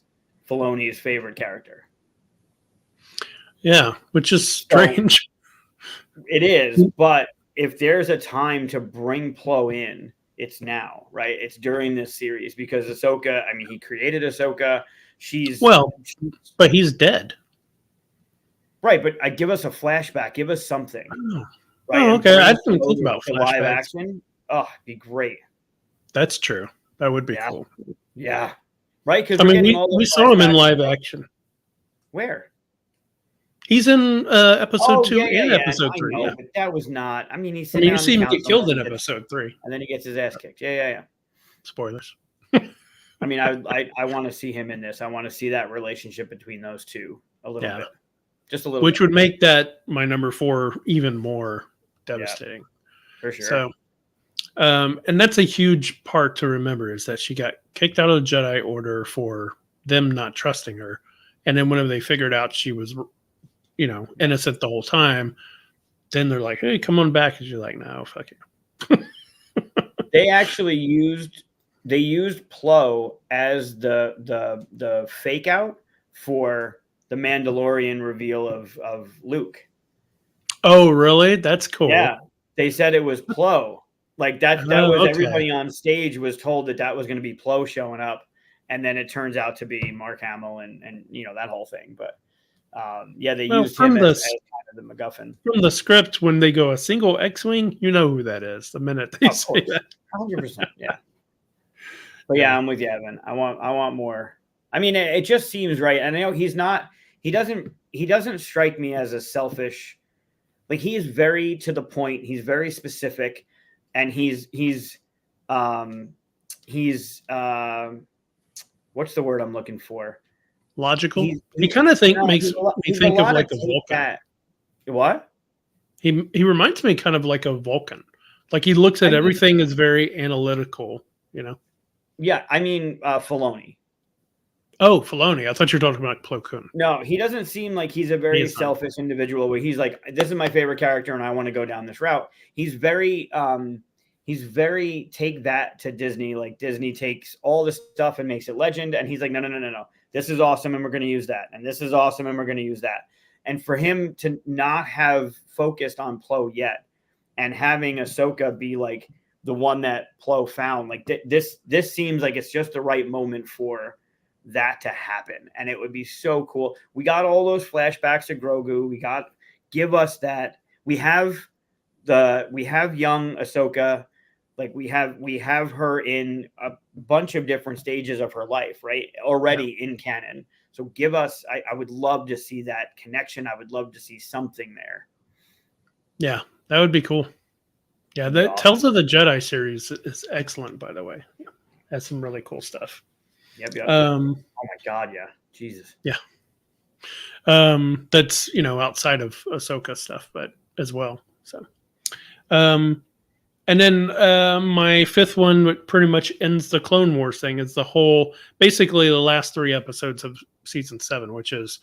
Filoni's favorite character. Yeah, which is strange. So, it is, but if there's a time to bring Plo in, it's now, right? It's during this series, because Ahsoka, he created Ahsoka. But he's dead. Right, but give us a flashback. Give us something. Oh, right? Okay. I didn't think about live action. Oh, it'd be great. That's true. That would be cool. Yeah. Right? Because we saw him in live action. Where? He's in episode 2 and episode 3. Know, but that was not. He's. You see him get killed in episode 3, and then he gets his ass kicked. Yeah. Spoilers. I want to see him in this. I want to see that relationship between those two a little bit, just a little. Which would make that my number 4 even more devastating. For sure. So, and that's a huge part to remember, is that she got kicked out of the Jedi Order for them not trusting her, and then whenever they figured out she was, innocent the whole time, then they're like, "Hey, come on back," and she's like, "No, fuck you." They actually used Plo as the fake out for the Mandalorian reveal of Luke. Oh, really? That's cool. Yeah, they said it was Plo. That was okay. Everybody on stage was told that was going to be Plo showing up, and then it turns out to be Mark Hamill and that whole thing. But they used him as kind the MacGuffin. From the script, when they go a single X-wing, you know who that is the minute they Of say course, that. 100%. Yeah. But yeah, I'm with you, Evan. I want more. I mean, it just seems right. And I know he doesn't strike me as a selfish, like he is very to the point. He's very specific, and he's what's the word I'm looking for? Logical. He He kind of makes me he's think a of lot like of a take Vulcan. that. What? He reminds me kind of like a Vulcan. Like he looks at everything as very analytical, you know. Yeah, I mean Filoni. Oh, Filoni. I thought you were talking about Plo Koon. No, he doesn't seem like he's a very selfish individual where he's like, this is my favorite character and I want to go down this route. He's very take that to Disney. Like Disney takes all this stuff and makes it legend. And he's like, no. This is awesome. And we're going to use that. And this is awesome. And we're going to use that. And for him to not have focused on Plo yet and having Ahsoka be like the one that Plo found, like this seems like it's just the right moment for that to happen, and it would be so cool. We got all those flashbacks of Grogu. Give us that. We have young Ahsoka, like we have her in a bunch of different stages of her life, right? Already in canon. So give us. I would love to see that connection. I would love to see something there. Yeah, that would be cool. Yeah, the Tales of the Jedi series is excellent, by the way. Has some really cool stuff. Yep. Oh my God, yeah. Jesus. Yeah. That's, outside of Ahsoka stuff, but as well. So, and then my fifth one, what pretty much ends the Clone Wars thing, is basically the last 3 episodes of season 7, which is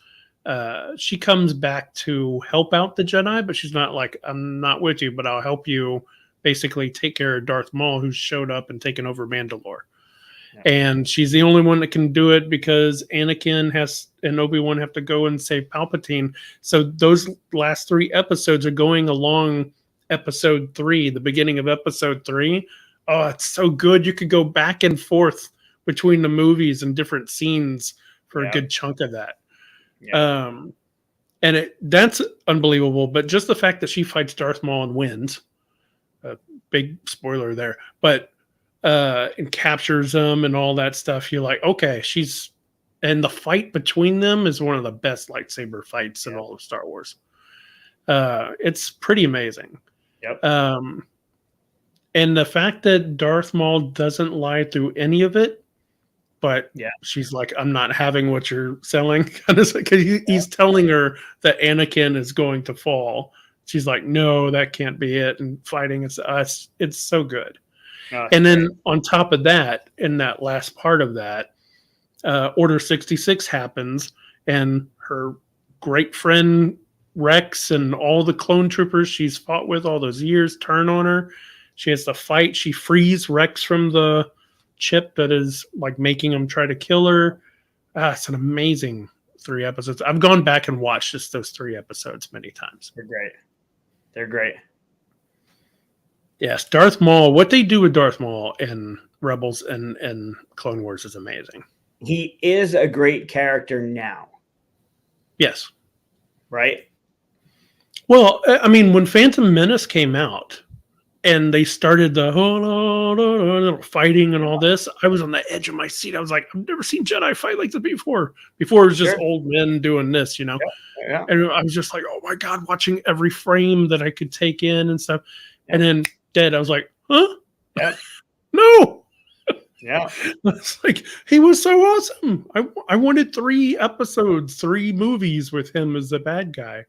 she comes back to help out the Jedi, but she's not like, I'm not with you, but I'll help you basically take care of Darth Maul, who's showed up and taken over Mandalore. And she's the only one that can do it because Anakin and Obi-Wan have to go and save Palpatine. So those last 3 episodes are going along episode 3, the beginning of episode 3. Oh, it's so good. You could go back and forth between the movies and different scenes for a good chunk of that. Yeah. And that's unbelievable. But just the fact that she fights Darth Maul and wins, a big spoiler there, but and captures them and all that stuff, you're like, okay, and the fight between them is one of the best lightsaber fights in all of Star Wars. It's pretty amazing. Yep. And the fact that Darth Maul doesn't lie through any of it, but she's like, I'm not having what you're selling. Because he's telling her that Anakin is going to fall. She's like, no, that can't be it. And fighting us. It's so good. And then on top of that, in that last part of that, Order 66 happens, and her great friend Rex and all the clone troopers she's fought with all those years turn on her. She has to fight. She frees Rex from the chip that is like making him try to kill her. It's an amazing 3 episodes. I've gone back and watched just those 3 episodes many times. They're great. Yes, Darth Maul. What they do with Darth Maul in Rebels and Clone Wars is amazing. He is a great character now. Yes. Right? Well, I mean, when Phantom Menace came out and they started the fighting and all this, I was on the edge of my seat. I was like, I've never seen Jedi fight like this before. Before it was just old men doing this, Yeah. And I was just like, oh my God, watching every frame that I could take in and stuff. Yeah. And then I was like, huh? Yeah. No. Yeah. It's like, he was so awesome. I wanted 3 episodes, 3 movies with him as the bad guy.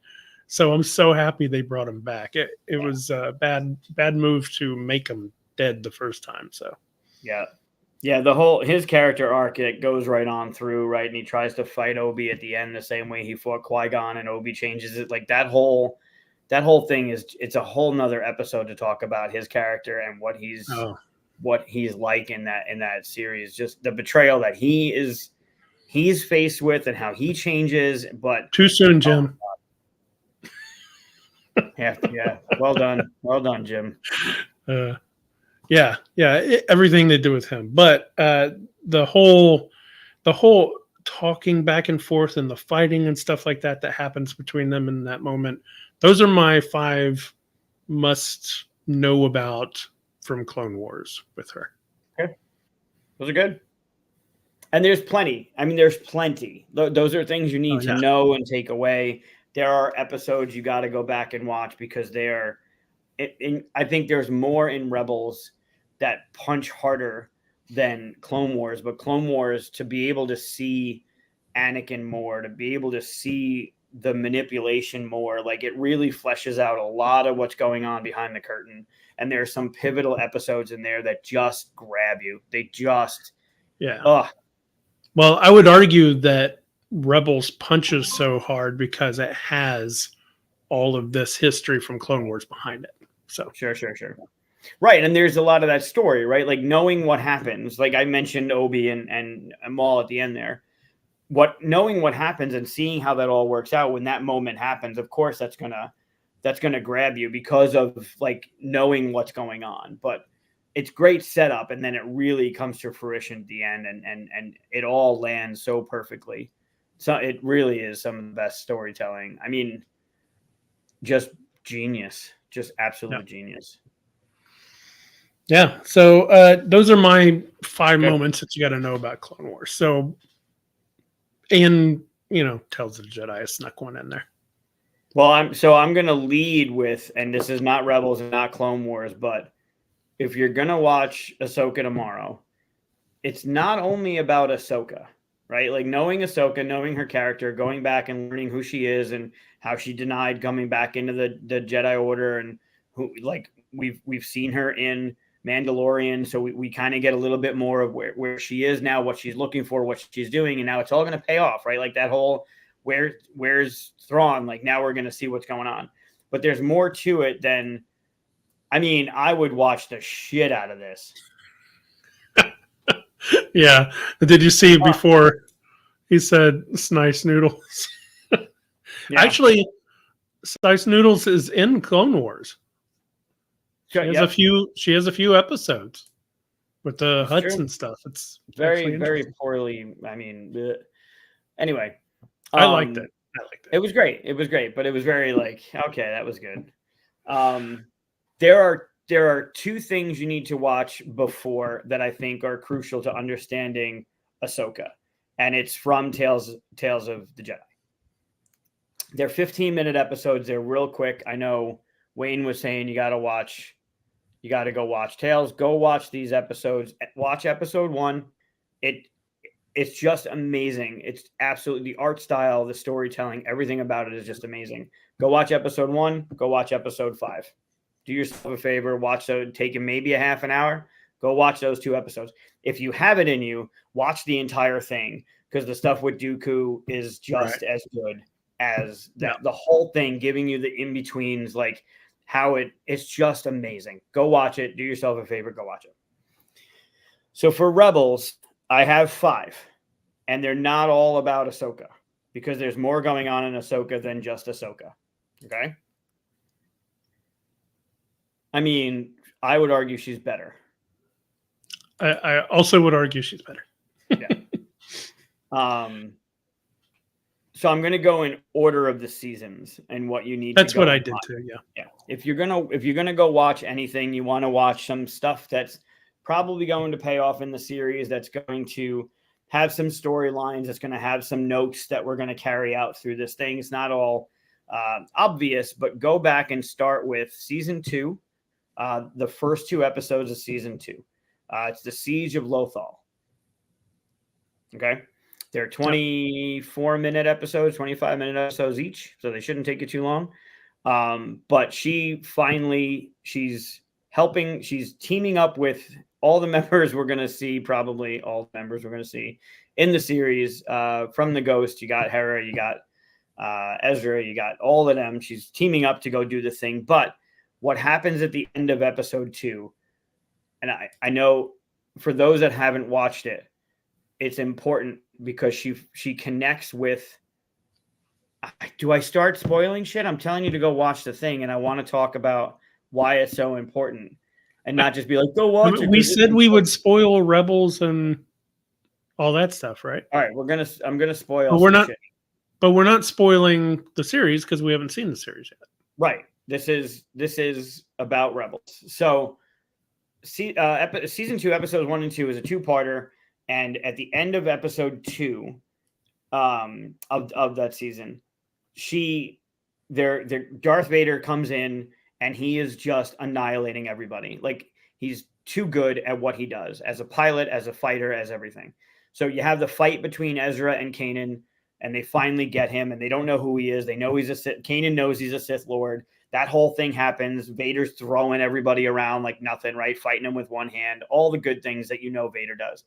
So I'm so happy they brought him back. It was a bad move to make him dead the first time. So yeah. His character arc, it goes right on through, right? And he tries to fight Obi at the end the same way he fought Qui-Gon, and Obi changes it. Like that whole thing it's a whole nother episode to talk about his character and what he's like in that series. Just the betrayal that he's faced with and how he changes. But too soon, Jim. Yeah. Well done, Jim. Yeah. Everything they do with him, but the whole talking back and forth and the fighting and stuff like that happens between them in that moment, Those are my 5 must know about from Clone Wars with her. Okay. Those are good. And there's plenty. I mean, there's plenty. Those are things you need to know and take away. There are episodes you got to go back and watch because they are. I think there's more in Rebels that punch harder than Clone Wars, but Clone Wars, to be able to see Anakin more, to be able to see the manipulation more, like it really fleshes out a lot of what's going on behind the curtain. And there's some pivotal episodes in there that just grab you. They just, Well, I would argue that Rebels punches so hard because it has all of this history from Clone Wars behind it. So sure. Right. And there's a lot of that story, right? Like knowing what happens, like I mentioned Obi and Maul at the end there, knowing what happens and seeing how that all works out when that moment happens, of course, that's going to grab you because of like knowing what's going on. But it's great setup. And then it really comes to fruition at the end and it all lands so perfectly. So it really is some of the best storytelling. I mean, just genius, just absolute genius. Yeah. So those are my 5 moments that you got to know about Clone Wars. So, and Tales of the Jedi, I snuck one in there. Well, I'm going to lead with, and this is not Rebels and not Clone Wars, but if you're going to watch Ahsoka tomorrow, it's not only about Ahsoka, right? Like knowing Ahsoka, knowing her character, going back and learning who she is and how she denied coming back into the Jedi Order, and who, like, we've seen her in Mandalorian, so we kind of get a little bit more of where she is now, what she's looking for, what she's doing, and now it's all going to pay off, right? Like that whole where's Thrawn? Like now we're going to see what's going on, but there's more to it than. I mean, I would watch the shit out of this. Yeah. Did you see before he said Snice Noodles? Actually, Snice Noodles is in Clone Wars. She has a few episodes with the huts and stuff. It's very poorly. I mean, anyway, I liked it. It was great. But it was very like, okay, that was good. There are 2 things you need to watch before that I think are crucial to understanding Ahsoka, and it's from Tales of the Jedi. They're 15-minute episodes. They're real quick. I know Wayne was saying you got to go watch Tales. Go watch these episodes. Watch episode 1. It's just amazing. It's absolutely the art style, the storytelling, everything about it is just amazing. Go watch episode 1. Go watch episode 5. Do yourself a favor. Take maybe a half an hour. Go watch those 2 episodes. If you have it in you, watch the entire thing because the stuff with Dooku is just as good as that. The whole thing, giving you the in-betweens, like how it's just amazing. Go watch it. Do yourself a favor. Go watch it. So for Rebels, I have 5, and they're not all about Ahsoka because there's more going on in Ahsoka than just Ahsoka. Okay. I mean, I would argue she's better. I also would argue she's better. So I'm going to go in order of the seasons and what you need. That's what I did too. Yeah. If you're gonna go watch anything, you want to watch some stuff that's probably going to pay off in the series. That's going to have some storylines. That's going to have some notes that we're going to carry out through this thing. It's not all obvious, but go back and start with season 2. The first 2 episodes of season 2. It's the Siege of Lothal. Okay. They're 24-minute episodes, 25-minute episodes each, so they shouldn't take you too long. But she's teaming up with all the members we're going to see, probably all the members we're going to see in the series. From the Ghost, you got Hera, you got Ezra, you got all of them. She's teaming up to go do the thing. But what happens at the end of episode 2, and I know for those that haven't watched it, it's important because she connects with. Do I start spoiling shit? I'm telling you to go watch the thing, and I want to talk about why it's so important, and not just be like, go watch it. We said we would spoil Rebels and all that stuff, right? All right, I'm gonna spoil. But we're not spoiling the series because we haven't seen the series yet. Right. This is about Rebels. So season 2, episodes 1 and 2 is a two-parter, and at the end of episode 2 of that season, Darth Vader comes in and he is just annihilating everybody. Like, he's too good at what he does as a pilot, as a fighter, as everything. So you have the fight between Ezra and Kanan, and they finally get him, and they don't know who he is. They know he's a Sith. Kanan knows he's a Sith Lord. That whole thing happens. Vader's throwing everybody around like nothing, right? Fighting him with one hand. All the good things that Vader does.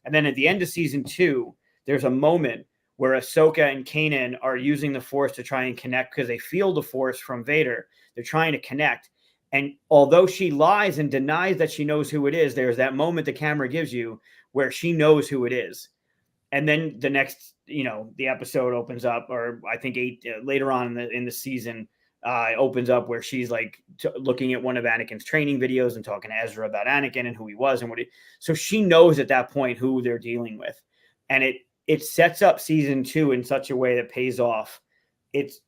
And then at the end of season 2, there's a moment where Ahsoka and Kanan are using the Force to try and connect because they feel the Force from Vader. They're trying to connect. And although she lies and denies that she knows who it is, there's that moment the camera gives you where she knows who it is. And then the next, the episode opens up, or I think later on in the season, opens up where she's like looking at one of Anakin's training videos and talking to Ezra about Anakin and who he was and so she knows at that point who they're dealing with. And it sets up season 2 in such a way that pays off. It's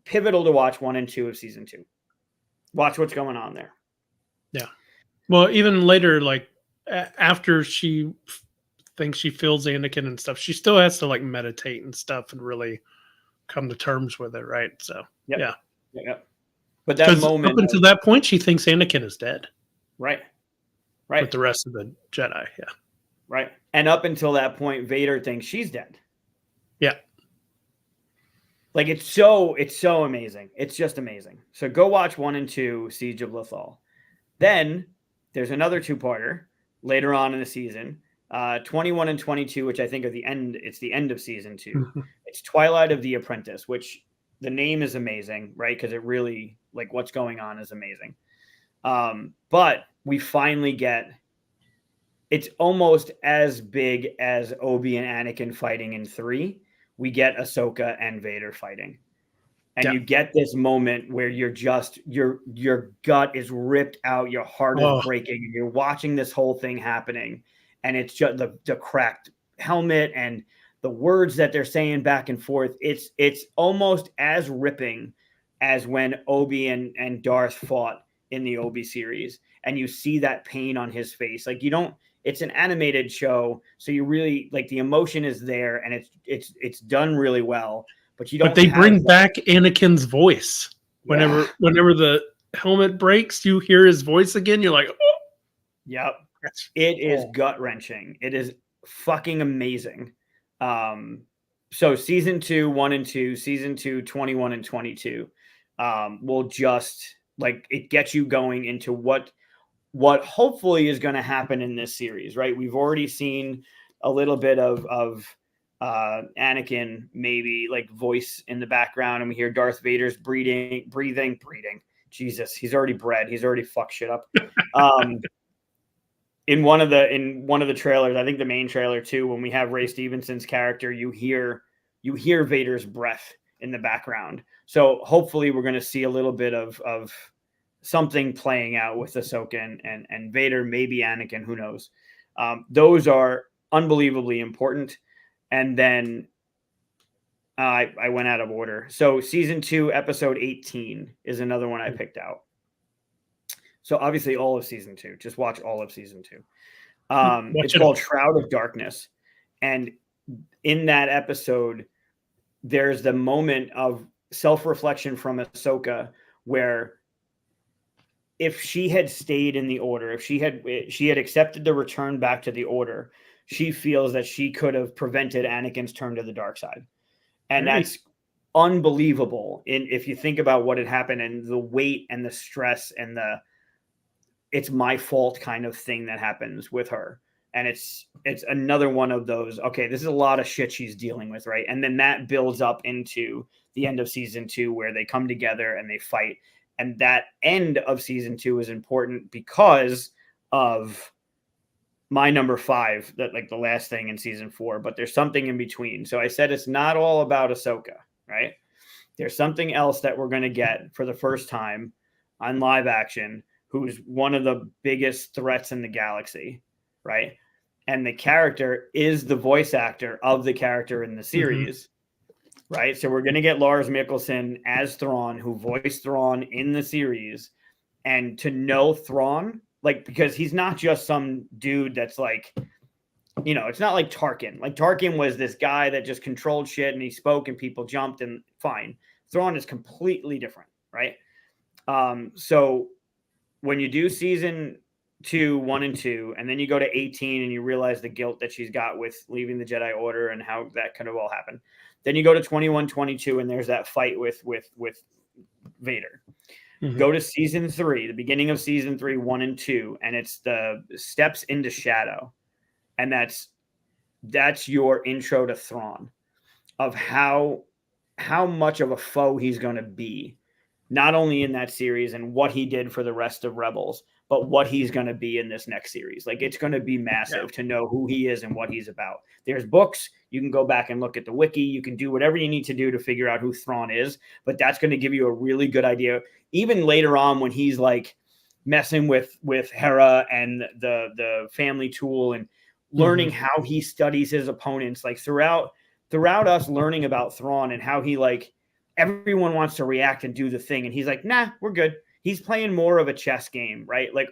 pivotal to watch 1 and 2 of season 2. Watch what's going on there. Yeah. Well, even later, like after she thinks she feels Anakin and stuff, she still has to like meditate and stuff and really come to terms with it, right? So yeah. But that moment, up until that point, she thinks Anakin is dead. Right. With the rest of the Jedi, yeah. Right. And up until that point, Vader thinks she's dead. Yeah. Like, it's so amazing. It's just amazing. So go watch 1 and 2, Siege of Lothal. Then there's another two-parter later on in the season, 21 and 22, which I think are the end. It's the end of season 2. Mm-hmm. It's Twilight of the Apprentice, which the name is amazing, right? Because it really, like, what's going on is amazing. But we finally get, it's almost as big as Obi and Anakin fighting in 3. We get Ahsoka and Vader fighting. And you get this moment where you're just, your gut is ripped out, your heart is breaking, and you're watching this whole thing happening. And it's just the cracked helmet and the words that they're saying back and forth. It's almost as ripping as when Obi and Darth fought in the Obi series. And you see that pain on his face. Like, it's an animated show, so you really, like, the emotion is there, and it's done really well. But you don't. But they bring back Anakin's voice whenever the helmet breaks. You hear his voice again. You're like, oh. Yep, it is gut wrenching. It is fucking amazing. So season 2, 1 and 2, season 2, 21 and 22, will just, like, it gets you going into what hopefully is going to happen in this series, right? We've already seen a little bit of Anakin, maybe, like, voice in the background, and we hear Darth Vader's breathing. Jesus, he's already bred. He's already fucked shit up. In one of the trailers, I think the main trailer too, when we have Ray Stevenson's character, you hear Vader's breath in the background. So hopefully we're going to see a little bit of something playing out with Ahsoka and Vader, maybe Anakin, who knows. Those are unbelievably important. And then I went out of order. So season 2, episode 18 is another one I picked out. So obviously all of season 2, just watch all of season 2. It's called Shroud of Darkness. And in that episode, there's the moment of self-reflection from Ahsoka where if she had stayed in the Order, if she had accepted the return back to the Order, she feels that she could have prevented Anakin's turn to the dark side. And that's unbelievable. If you think about what had happened and the weight and the stress and it's my fault kind of thing that happens with her. And it's another one of those, okay, this is a lot of shit she's dealing with, right? And then that builds up into the end of season 2 where they come together and they fight. And that end of season 2 is important because of my number 5, that, like, the last thing in season 4, but there's something in between. So I said it's not all about Ahsoka, right? There's something else that we're going to get for the first time on live action, who's one of the biggest threats in the galaxy, right? And the character is the voice actor of the character in the series, right? So we're going to get Lars Mikkelsen as Thrawn, who voiced Thrawn in the series. And to know Thrawn, like, because he's not just some dude that's like, you know, it's not like Tarkin. Like Tarkin was this guy that just controlled shit and he spoke and people jumped and fine. Thrawn is completely different, right? So when you do season 2, 1 and 2, and then you go to 18 and you realize the guilt that she's got with leaving the Jedi Order and how that kind of all happened. Then you go to 21, 22, and there's that fight with Vader. Mm-hmm. Go to season 3, the beginning of season 3, 1 and 2, and it's the steps into shadow. And that's your intro to Thrawn, of how much of a foe he's going to be, not only in that series and what he did for the rest of Rebels, but what he's going to be in this next series. Like, it's going to be massive to know who he is and what he's about. There's books. You can go back and look at the wiki. You can do whatever you need to do to figure out who Thrawn is, but that's going to give you a really good idea. Even later on when he's like messing with Hera and the family tool and learning how he studies his opponents, like throughout us learning about Thrawn and how he, like, everyone wants to react and do the thing. And he's like, nah, we're good. He's playing more of a chess game, right? Like,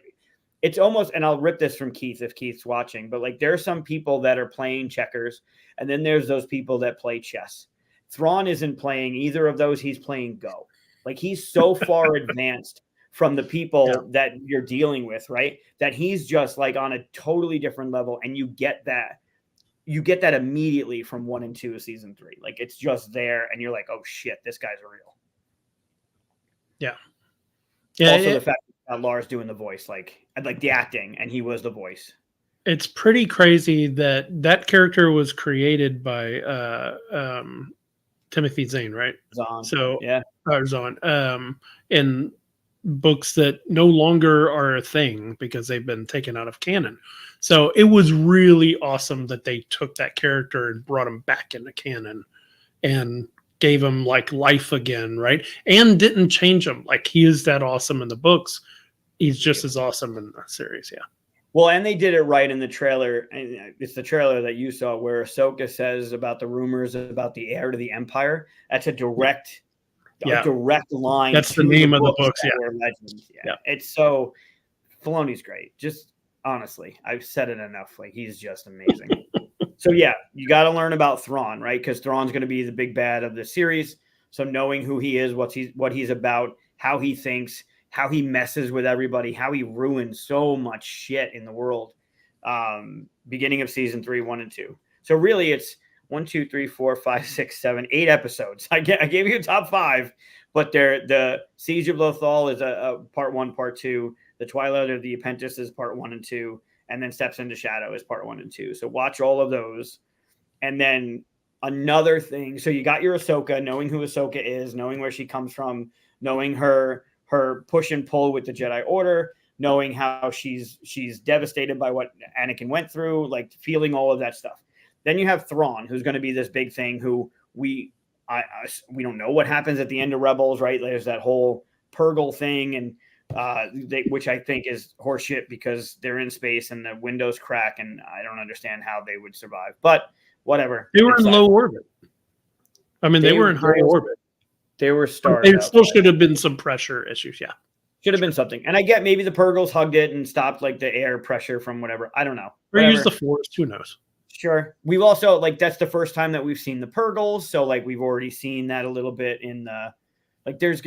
it's almost, and I'll rip this from Keith if Keith's watching, but like, there are some people that are playing checkers, and then there's those people that play chess. Thrawn isn't playing either of those. He's playing Go. Like, he's so far advanced from the people that you're dealing with, right? That he's just like on a totally different level. And you get that immediately from 1 and 2 of season 3. Like, it's just there. And you're like, oh shit, this guy's real. Yeah. Also the fact that Lars doing the voice, like the acting, and he was the voice. It's pretty crazy that character was created by Timothy Zahn, right? Zahn. So yeah. Zahn. In books that no longer are a thing because they've been taken out of canon. So it was really awesome that they took that character and brought him back into canon and gave him like life again, right? And didn't change him. Like, he is that awesome in the books. He's just as awesome in the series, yeah. Well, and they did it right in the trailer. And it's the trailer that you saw where Ahsoka says about the rumors about the heir to the Empire. That's a direct line. That's the name of the books. Yeah. It's so, Filoni's great. Just honestly, I've said it enough. Like, he's just amazing. So yeah, you got to learn about Thrawn, right? Because Thrawn's going to be the big bad of the series. So knowing who he is, what he's about, how he thinks, how he messes with everybody, how he ruins so much shit in the world. Beginning of season 3, 1 and 2. So really, it's 1, 2, 3, 4, 5, 6, 7, 8 episodes. I gave you a top 5, but the Siege of Lothal is a part 1, part 2. The Twilight of the Apprentice is part 1 and 2. And then Steps into Shadow is part 1 and 2. So watch all of those. And then another thing. So you got your Ahsoka, knowing who Ahsoka is, knowing where she comes from, knowing her push and pull with the Jedi Order, knowing how she's devastated by what Anakin went through, like feeling all of that stuff. Then you have Thrawn, who's going to be this big thing who we don't know what happens at the end of Rebels, right? There's that whole Purgle thing, and which I think is horseshit because they're in space and the windows crack, and I don't understand how they would survive. But whatever. They were in low orbit. I mean, they were in high orbit. They were started. There still should have been some pressure issues. Yeah, should have been something. And I get maybe the Purgles hugged it and stopped like the air pressure from whatever. I don't know. Or use the Force. Who knows? Sure. We've also, like, that's the first time that we've seen the Purgles, so like we've already seen that a little bit in the. Like, there's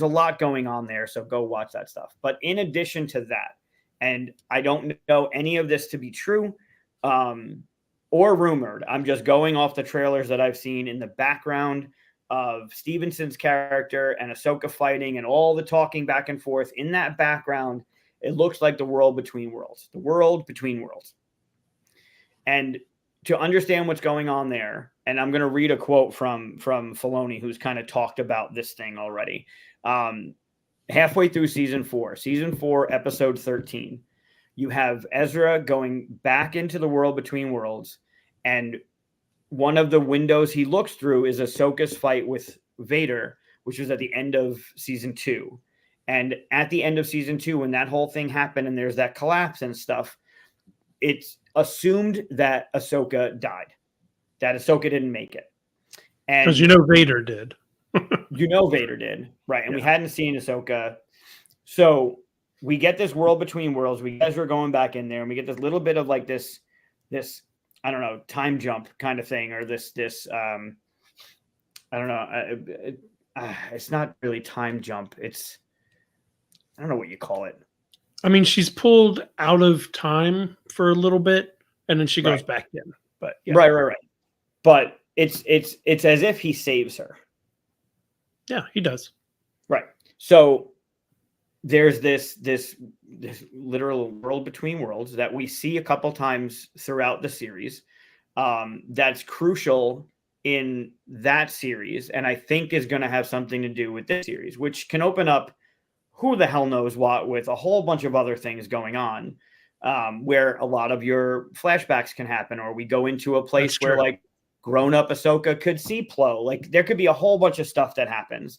a lot going on there, so go watch that stuff. But in addition to that, and I don't know any of this to be true or rumored, I'm just going off the trailers that I've seen in the background of Stevenson's character and Ahsoka fighting and all the talking back and forth. In that background, it looks like the world between worlds. The world between worlds. And to understand what's going on there, and I'm going to read a quote from Filoni, who's kind of talked about this thing already. Halfway through season 4, episode 13, you have Ezra going back into the world between worlds, and one of the windows he looks through is Ahsoka's fight with Vader, which was at the end of season 2. And at the end of season 2, when that whole thing happened and there's that collapse and stuff, it's assumed that Ahsoka died, that Ahsoka didn't make it. Because And Vader did. Vader did, right? And we hadn't seen Ahsoka. So we get this world between worlds. We guys were going back in there, and we get this little bit of like this I don't know, time jump kind of thing, or this I don't know. It's not really time jump. It's I don't know what you call it. I mean, she's pulled out of time for a little bit, and then she goes back in. But yeah. Right. But it's as if he saves her. Yeah, he does. Right. So there's this literal world between worlds that we see a couple times throughout the series. That's crucial in that series, and I think is going to have something to do with this series, which can open up who the hell knows what with a whole bunch of other things going on, where a lot of your flashbacks can happen, or we go into a place where like grown-up Ahsoka could see Plo. Like there could be a whole bunch of stuff that happens.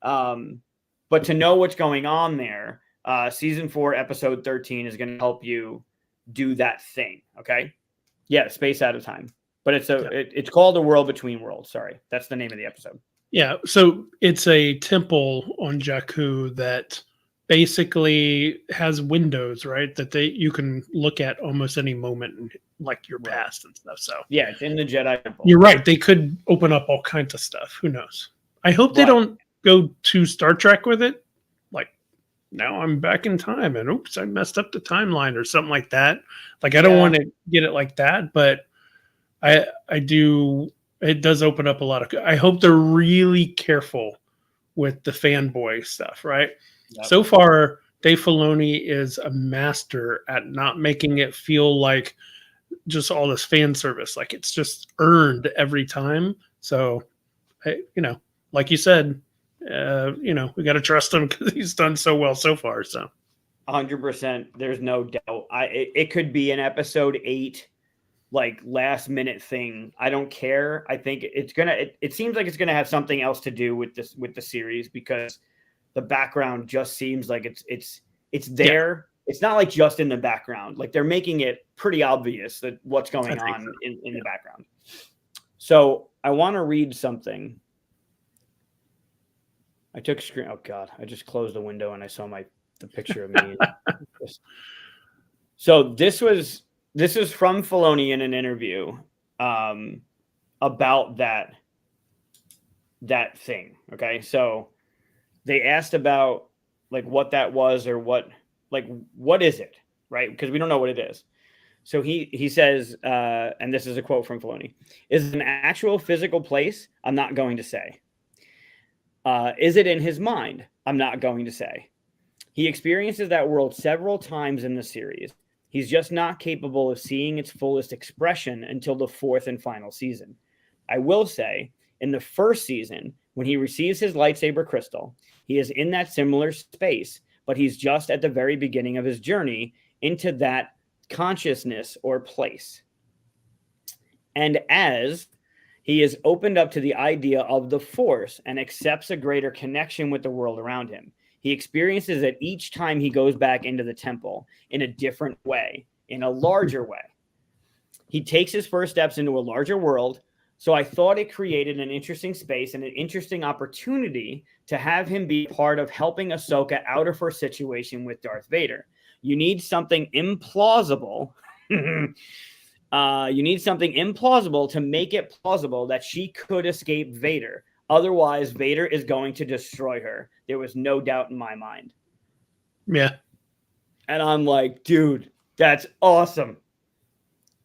But to know what's going on there, season 4, episode 13 is going to help you do that thing. Okay. Yeah. Space Out of Time, but it's called A World Between Worlds. Sorry. That's the name of the episode. Yeah. So it's a temple on Jakku that basically has windows, right? That you can look at almost any moment in like your past and stuff. So yeah, it's in the Jedi temple. You're right. They could open up all kinds of stuff. Who knows? I hope they don't go to Star Trek with it. Like now I'm back in time and oops, I messed up the timeline or something like that. Like I don't want to get it like that, but I do. It does open up a lot of. I hope they're really careful with the fanboy stuff, right? Yep. So far, Dave Filoni is a master at not making it feel like just all this fan service. Like it's just earned every time. So, like you said, we got to trust him because he's done so well so far. So, 100%. There's no doubt. It could be an episode 8. Like last minute thing. I don't care. I think it's it seems like it's gonna have something else to do with the series, because the background just seems like it's there. Yeah. It's not like just in the background. Like they're making it pretty obvious that what's going on in the background. So I want to read something. I took a screen. Oh God, I just closed the window and I saw the picture of me. So this is from Filoni in an interview about that thing. Okay. So they asked about like what that was, or what is it? Right. Because we don't know what it is. So he says, and this is a quote from Filoni: "Is it an actual physical place? I'm not going to say. Is it in his mind? I'm not going to say. He experiences that world several times in the series. He's just not capable of seeing its fullest expression until the 4th and final season. I will say, in the first season, when he receives his lightsaber crystal, he is in that similar space, but he's just at the very beginning of his journey into that consciousness or place. And as he is opened up to the idea of the Force and accepts a greater connection with the world around him, he experiences it each time he goes back into the temple in a different way, in a larger way. He takes his first steps into a larger world, so I thought it created an interesting space and an interesting opportunity to have him be part of helping Ahsoka out of her situation with Darth Vader. You need something implausible. You need something implausible to make it plausible that she could escape Vader. Otherwise, Vader is going to destroy her. There was no doubt in my mind. Yeah. And I'm like, dude, that's awesome.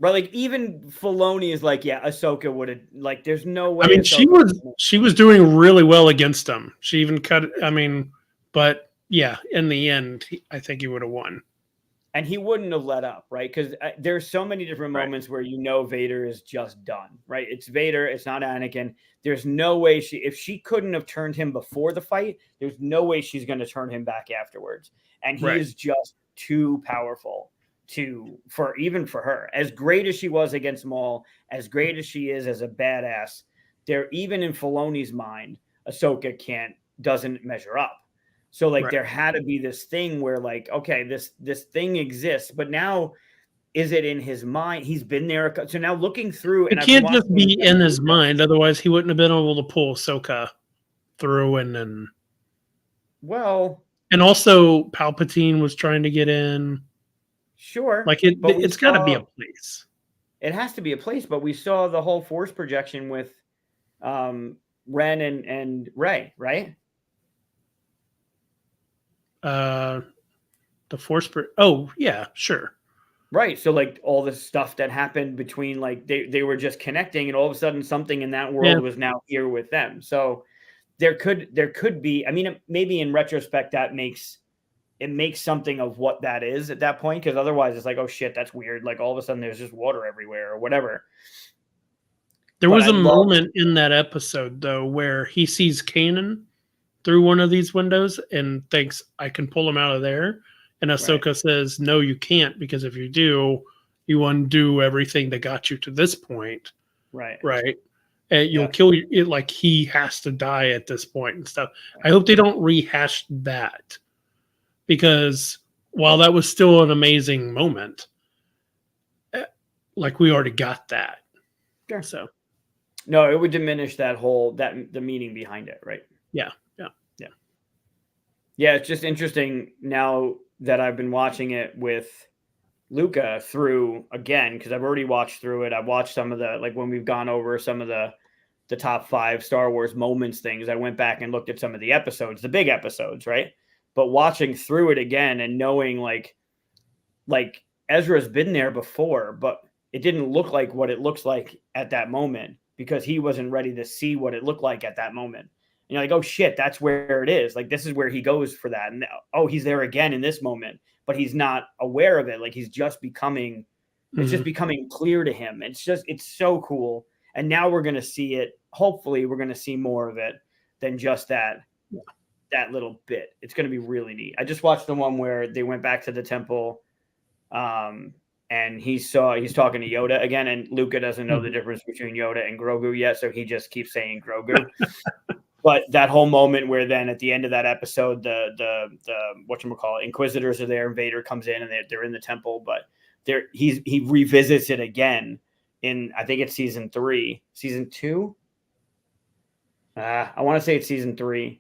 But like, even Filoni is like, yeah, Ahsoka would have, like, there's no way. I mean, she was doing really well against him. She even cut, but yeah, in the end, I think he would have won. And he wouldn't have let up, right? Because there's so many different moments where Vader is just done, right? It's Vader. It's not Anakin. There's no way if she couldn't have turned him before the fight, there's no way she's going to turn him back afterwards. And he is just too powerful for her. As great as she was against Maul, as great as she is as a badass, even in Filoni's mind, Ahsoka doesn't measure up. So like there had to be this thing where like, okay, this thing exists, but now is it in his mind? He's been there. So now looking through, It and I've been can't just watching be in his mind, otherwise he wouldn't have been able to pull Ahsoka through well, and also Palpatine was trying to get in. sure, Like but it's got to be a place. It has to be a place, but we saw the whole force projection with Ren and Ray, right? The force. Oh yeah, sure. Right. So like all the stuff that happened between like they were just connecting, and all of a sudden something in that world was now here with them. So there could be. I mean, maybe in retrospect that makes something of what that is at that point, because otherwise it's like, oh shit, that's weird. Like all of a sudden there's just water everywhere or whatever. There was a moment in that episode though where he sees Kanan through one of these windows and thinks I can pull him out of there. And Ahsoka says, no, you can't, because if you do, you undo everything that got you to this point. Right. Right. And you'll kill it. Like he has to die at this point and stuff. Right. I hope they don't rehash that, because while that was still an amazing moment, like we already got that. Sure. So no, it would diminish the meaning behind it. Right. Yeah. Yeah. It's just interesting now that I've been watching it with Luca through again, because I've already watched through it. I've watched some of the, like when we've gone over some of the top 5 Star Wars moments things, I went back and looked at some of the episodes, the big episodes, right? But watching through it again and knowing like Ezra's been there before, but it didn't look like what it looks like at that moment, because he wasn't ready to see what it looked like at that moment. And you're like, oh shit, that's where it is. Like, this is where he goes for that. And oh, he's there again in this moment, but he's not aware of it. Like he's just becoming, it's just becoming clear to him. It's so cool. And now we're going to see it. Hopefully we're going to see more of it than just that little bit. It's going to be really neat. I just watched the one where they went back to the temple, and he's talking to Yoda again, and Luca doesn't know the difference between Yoda and Grogu yet, so he just keeps saying Grogu. But that whole moment where then at the end of that episode, the whatchamacallit, Inquisitors are there, and Vader comes in, and they're in the temple, but he revisits it again in, I think it's season 2. I want to say it's season 3,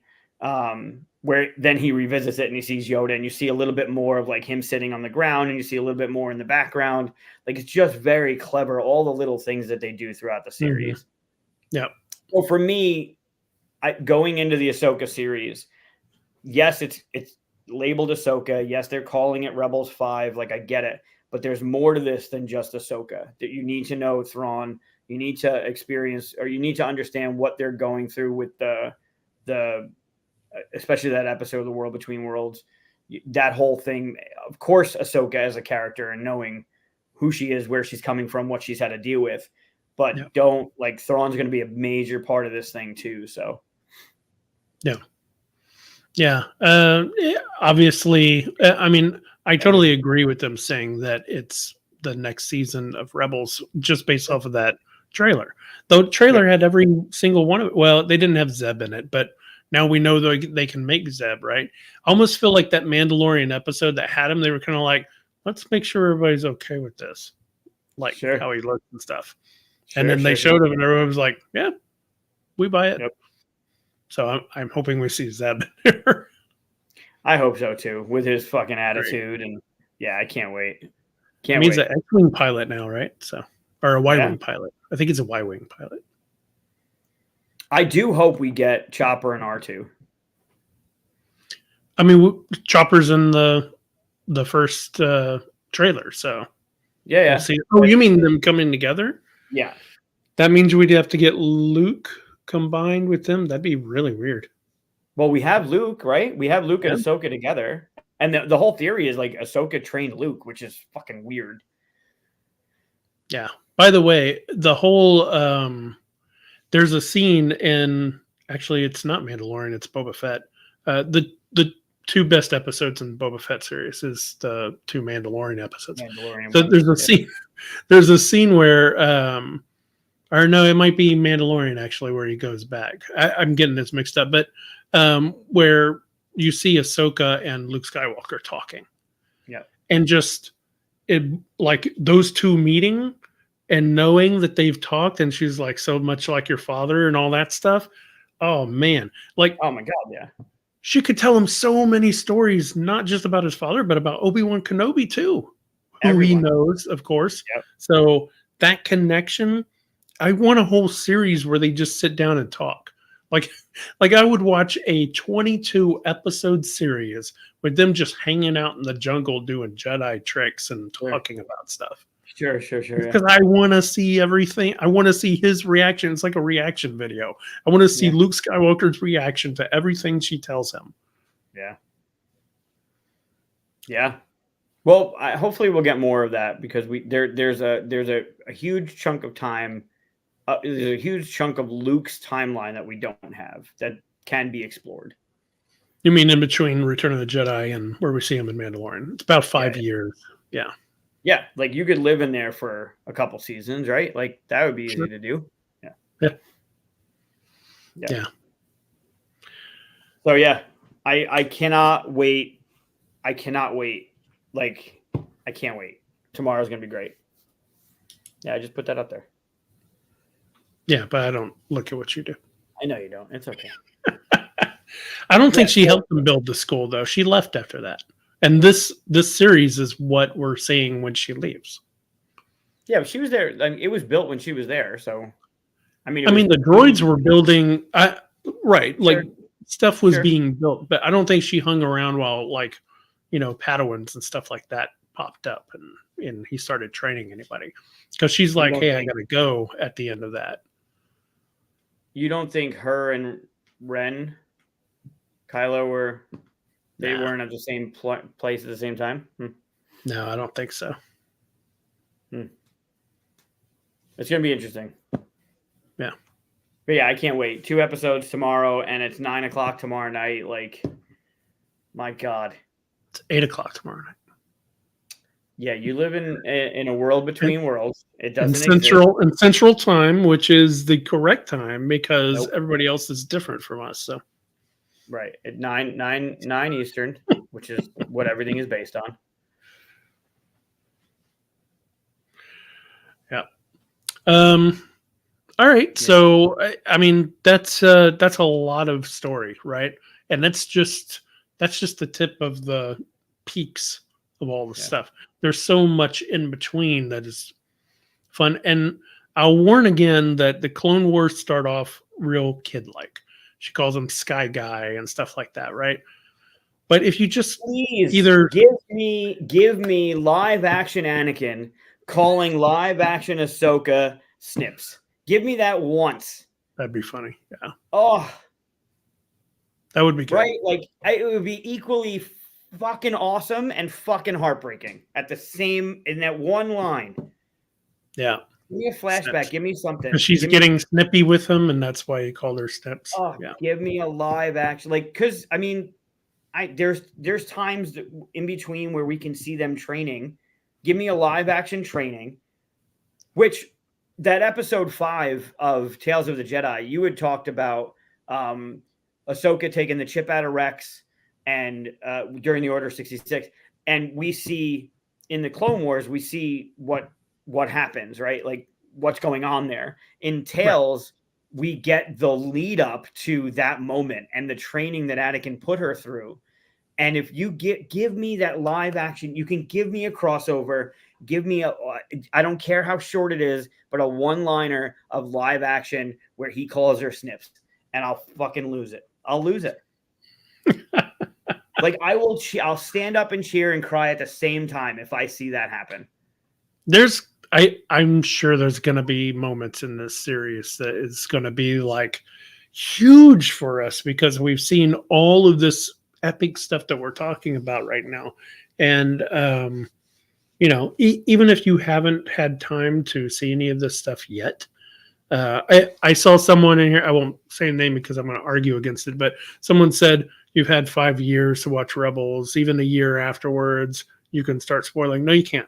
where then he revisits it and he sees Yoda, and you see a little bit more of like him sitting on the ground, and you see a little bit more in the background. Like it's just very clever, all the little things that they do throughout the series. Yeah. Well, for me, going into the Ahsoka series, yes, it's labeled Ahsoka. Yes, they're calling it Rebels 5. Like I get it, but there's more to this than just Ahsoka. That you need to know Thrawn. You need to experience, or you need to understand what they're going through with the especially that episode of The World Between Worlds. That whole thing, of course, Ahsoka as a character and knowing who she is, where she's coming from, what she's had to deal with. But don't, like, Thrawn's going to be a major part of this thing too. So. Yeah. Obviously, I mean, I totally agree with them saying that it's the next season of Rebels just based off of that trailer. The trailer had every single one of it. Well, they didn't have Zeb in it, but now we know they can make Zeb, right? I almost feel like that Mandalorian episode that had him, they were kind of like, let's make sure everybody's okay with this. Like how he looks and stuff. And then they showed him and everyone was like, yeah, we buy it. Yep. So I'm hoping we see Zeb here. I hope so too, with his fucking attitude. And yeah, I can't wait. He's an X-Wing pilot now, right? So, or a Y-Wing pilot. I think he's a Y-Wing pilot. I do hope we get Chopper and R2. I mean, Chopper's in the first trailer, so yeah. We'll see. Oh, you mean them coming together? Yeah. That means we'd have to get Luke combined with them. That'd be really weird. Well, we have Luke, right? We have Luke and Ahsoka together. And the whole theory is like Ahsoka trained Luke, which is fucking weird. Yeah. By the way, the whole there's a scene in, actually it's not Mandalorian, it's Boba Fett. The 2 best episodes in Boba Fett series is the 2 Mandalorian episodes. So there's a scene where or no, it might be Mandalorian actually, where he goes back. I'm getting this mixed up, but where you see Ahsoka and Luke Skywalker talking. Yeah. And just it, like those two meeting and knowing that they've talked and she's like so much like your father and all that stuff. Oh man, like Oh my god, yeah. she could tell him so many stories, not just about his father, but about Obi-Wan Kenobi too, who he Everyone. knows, of course. Yep. So that connection, I want a whole series where they just sit down and talk. Like, like I would watch a 22 episode series with them just hanging out in the jungle doing Jedi tricks and Sure. talking about stuff. Sure. Yeah. Because I want to see everything. I want to see his reaction. It's like a reaction video. I want to see Yeah. Luke Skywalker's reaction to everything she tells him. Yeah. Yeah. Well, hopefully we'll get more of that because there's a huge chunk of time. There's a huge chunk of Luke's timeline that we don't have that can be explored. You mean in between Return of the Jedi and where we see him in Mandalorian? It's about 5 years. Yeah. Yeah, like you could live in there for a couple seasons, right? Like that would be easy to do. Yeah. So yeah, I cannot wait. I cannot wait. Like I can't wait. Tomorrow's gonna be great. Yeah, I just put that up there. Yeah, but I don't look at what you do. I know you don't. It's okay. I don't think she helped them build the school though. She left after that. And this series is what we're seeing when she leaves. Yeah, but she was there. I mean, it was built when she was there. So, I mean, the droids were building. Right, like Sure. stuff was Sure. being built, but I don't think she hung around while like, Padawans and stuff like that popped up and he started training anybody because she's like, hey, I gotta go at the end of that. You don't think her and Ren, Kylo were? They weren't at the same place at the same time? No, I don't think so. It's going to be interesting. Yeah. But yeah, I can't wait. 2 episodes tomorrow, and it's 9:00 tomorrow night. Like, my God. It's 8:00 tomorrow night. Yeah, you live in a world between worlds. It doesn't in Central Time, which is the correct time because everybody else is different from us. So. Right. At 9 Eastern, which is what everything is based on. Yeah. All right. Yeah. So, I mean, that's a lot of story, right? And that's just the tip of the peaks of all the stuff. There's so much in between that is fun. And I'll warn again that the Clone Wars start off real kid-like. She calls him Sky Guy and stuff like that, right? But if you just give me live action Anakin calling live action Ahsoka snips. Give me that once. That'd be funny. Yeah. Oh, that would be good. Right? Like it would be equally fucking awesome and fucking heartbreaking in that one line. Yeah. Give me a flashback. Snips. Give me something. She's getting snippy with him, and that's why he called her Snips. Oh, yeah. Give me a live action, because I mean, there's times in between where we can see them training. Give me a live action training, which that episode 5 of Tales of the Jedi, you had talked about Ahsoka taking the chip out of Rex and during the Order 66, and we see in the Clone Wars we see what happens, right? Like what's going on there. In Tales, we get the lead up to that moment and the training that Anakin put her through. And if you give me that live action, you can give me a crossover, give me I don't care how short it is, but a one-liner of live action where he calls her Snips, and I'll fucking lose it. I'll lose it. Like I'll stand up and cheer and cry at the same time if I see that happen. I'm sure there's going to be moments in this series that is going to be like huge for us because we've seen all of this epic stuff that we're talking about right now. And, even if you haven't had time to see any of this stuff yet, I saw someone in here, I won't say a name because I'm going to argue against it, but someone said you've had 5 years to watch Rebels, even a year afterwards, you can start spoiling. No, you can't.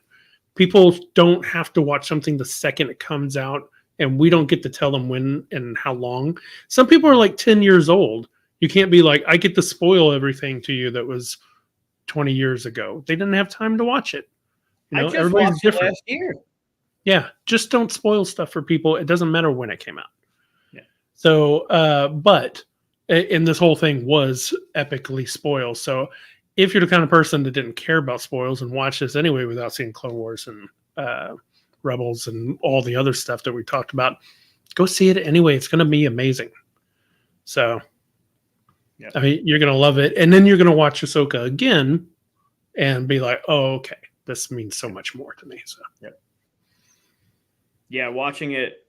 People don't have to watch something the second it comes out, and we don't get to tell them when and how long. Some people are like 10 years old. You can't be like, I get to spoil everything to you that was 20 years ago. They didn't have time to watch it. You know, I just everybody's watched it different. last year. Yeah, just don't spoil stuff for people. It doesn't matter when it came out. Yeah. So, but and this whole thing was epically spoiled. So, if you're the kind of person that didn't care about spoils and watched this anyway without seeing Clone Wars and Rebels and all the other stuff that we talked about, go see it anyway. It's going to be amazing. So, Yep. I mean, you're going to love it, and then you're going to watch Ahsoka again and be like, "Oh, okay, this means so much more to me." So, yep. Yeah, watching it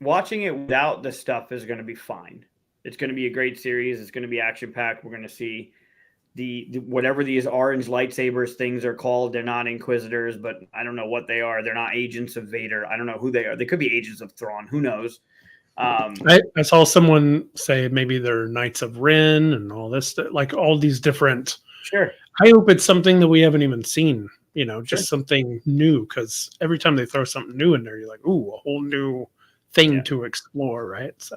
without the stuff is going to be fine. It's going to be a great series. It's going to be action packed. We're going to see the whatever these orange lightsabers things are called. They're not Inquisitors, but I don't know what they are. They're not agents of Vader. I don't know who they are. They could be agents of Thrawn. Who knows? I saw someone say maybe they're Knights of Ren and all this, like all these different. Sure. I hope it's something that we haven't even seen. You know, just Sure. something new. Because every time they throw something new in there, you're like, "Ooh, a whole new thing to explore." Right? So,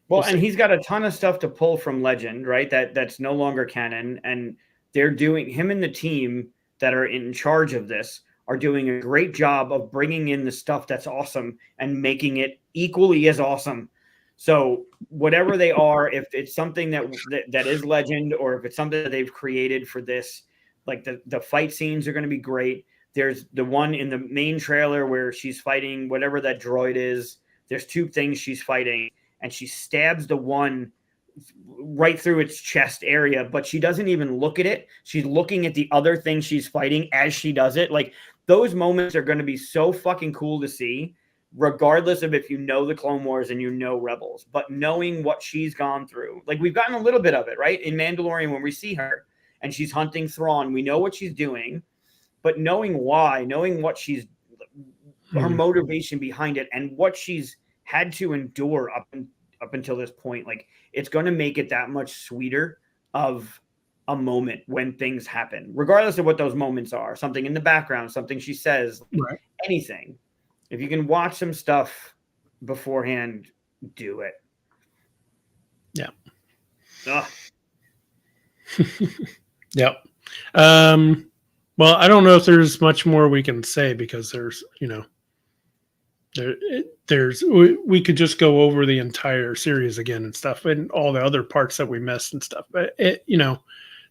well, and he's got a ton of stuff to pull from Legend, right? That's no longer canon, and they're doing him and the team that are in charge of this are doing a great job of bringing in the stuff that's awesome and making it equally as awesome. So whatever they are, if it's something that is Legend, or if it's something that they've created for this, like the fight scenes are going to be great. There's the one in the main trailer where she's fighting whatever that droid is. There's two things she's fighting, and she stabs the one right through its chest area, but she doesn't even look at it. She's looking at the other thing she's fighting as she does it. Like, those moments are going to be so fucking cool to see, regardless of if you know the Clone Wars and you know Rebels. But knowing what she's gone through, like, we've gotten a little bit of it, right? In Mandalorian, when we see her and she's hunting Thrawn, we know what she's doing, but knowing why, knowing what she's, her motivation behind it, and what she's had to endure up until this point, like, it's going to make it that much sweeter of a moment when things happen, regardless of what those moments are. Something in the background, something she says, right. Anything. If you can watch some stuff beforehand, do it. Yeah. Ugh. Yep. Well, I don't know if there's much more we can say, because there's, you know, we could just go over the entire series again and stuff, and all the other parts that we missed and stuff. But you know,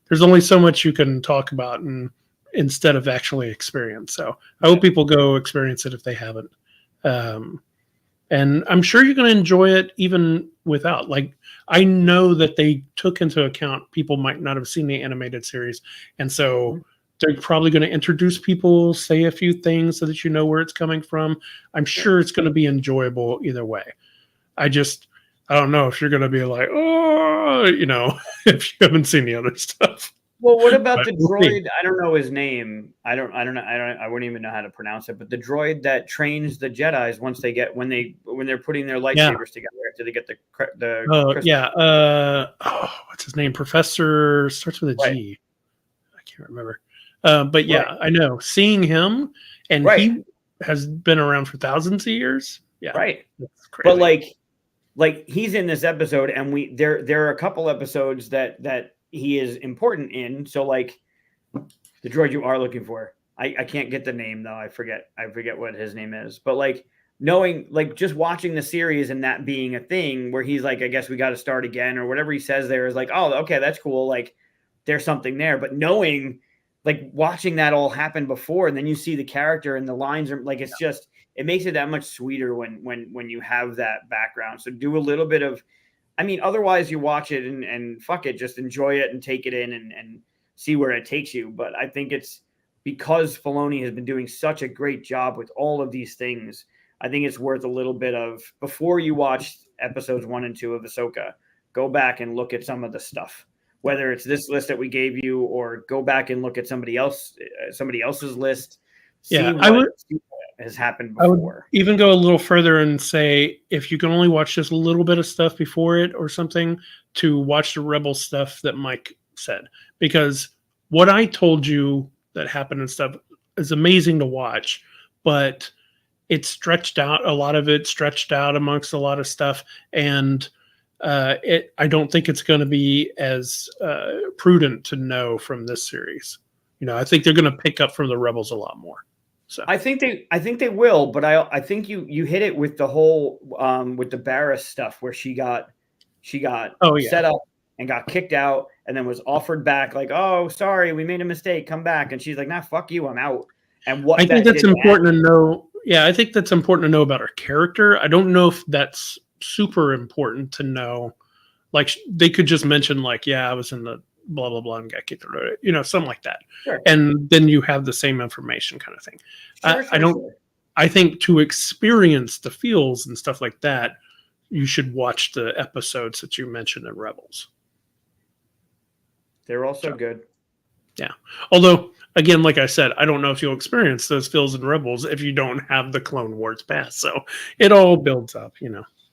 there's only so much you can talk about, and instead of actually experience. So I hope people go experience it if they haven't. And I'm sure you're going to enjoy it even without. Like, I know that they took into account people might not have seen the animated series, and so they're probably going to introduce people, say a few things so that you know where it's coming from. I'm sure it's going to be enjoyable either way. I don't know if you're going to be like, oh, you know, if you haven't seen the other stuff. Well, what about the droid? I don't know his name. I wouldn't even know how to pronounce it. But the droid that trains the Jedis when they're putting their lightsabers together after they get the what's his name? Professor, starts with a G. I can't remember. But yeah, I know. Seeing him, and he has been around for thousands of years. Yeah, right. That's crazy. But like he's in this episode, and there are a couple episodes that he is important in. So, like, the droid you are looking for, I can't get the name though. I forget what his name is. But like, knowing, like, just watching the series and that being a thing where he's like, I guess we got to start again, or whatever he says there is like, oh, okay, that's cool. Like, there's something there. But knowing, like, watching that all happen before, and then you see the character and the lines are like, it's just, it makes it that much sweeter when you have that background. So do a little bit of, I mean, otherwise you watch it and fuck it, just enjoy it and take it in and see where it takes you. But I think it's because Filoni has been doing such a great job with all of these things. I think it's worth a little bit of, before you watch episodes 1 and 2 of Ahsoka, go back and look at some of the stuff, whether it's this list that we gave you, or go back and look at somebody else's list. See what has happened before. I would even go a little further and say, if you can only watch just a little bit of stuff before it or something, to watch the Rebel stuff that Mike said. Because what I told you that happened and stuff is amazing to watch, but it's stretched out. A lot of it stretched out amongst a lot of stuff. And I don't think it's going to be as prudent to know from this series. I think they're going to pick up from the Rebels a lot more. So I think they will, but I think you hit it with the whole with the Barris stuff where she got set up and got kicked out and then was offered back like, oh, sorry, we made a mistake, come back, and she's like, nah, fuck you, I'm out. And what I think that's important to know. Yeah, I think that's important to know about her character. I don't know if that's super important to know. Like they could just mention like, yeah, I was in the blah blah blah and got kicked out, something like that, Sure. and then you have the same information kind of thing. Sure, I don't. Sure. I think to experience the feels and stuff like that, you should watch the episodes that you mentioned in Rebels. They're also good. Yeah. Although, again, like I said, I don't know if you'll experience those feels in Rebels if you don't have the Clone Wars pass. So it all builds up,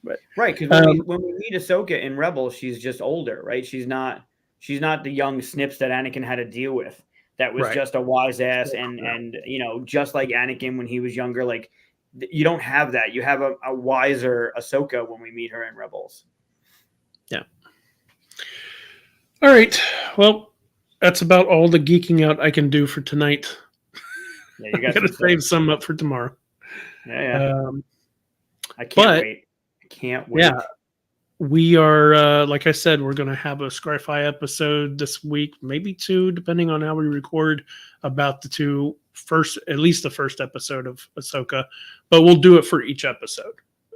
But right, because when we meet Ahsoka in Rebels, she's just older, right? She's not the young snips that Anakin had to deal with. That was just a wise ass, and just like Anakin when he was younger. Like you don't have that. You have a wiser Ahsoka when we meet her in Rebels. Yeah. All right. Well, that's about all the geeking out I can do for tonight. Yeah, you got to save some up for tomorrow. Yeah. I can't wait. I can't wait. Yeah. We are, like I said, we're going to have a Scry-Fi episode this week, maybe 2, depending on how we record, about at least the first episode of Ahsoka, but we'll do it for each episode.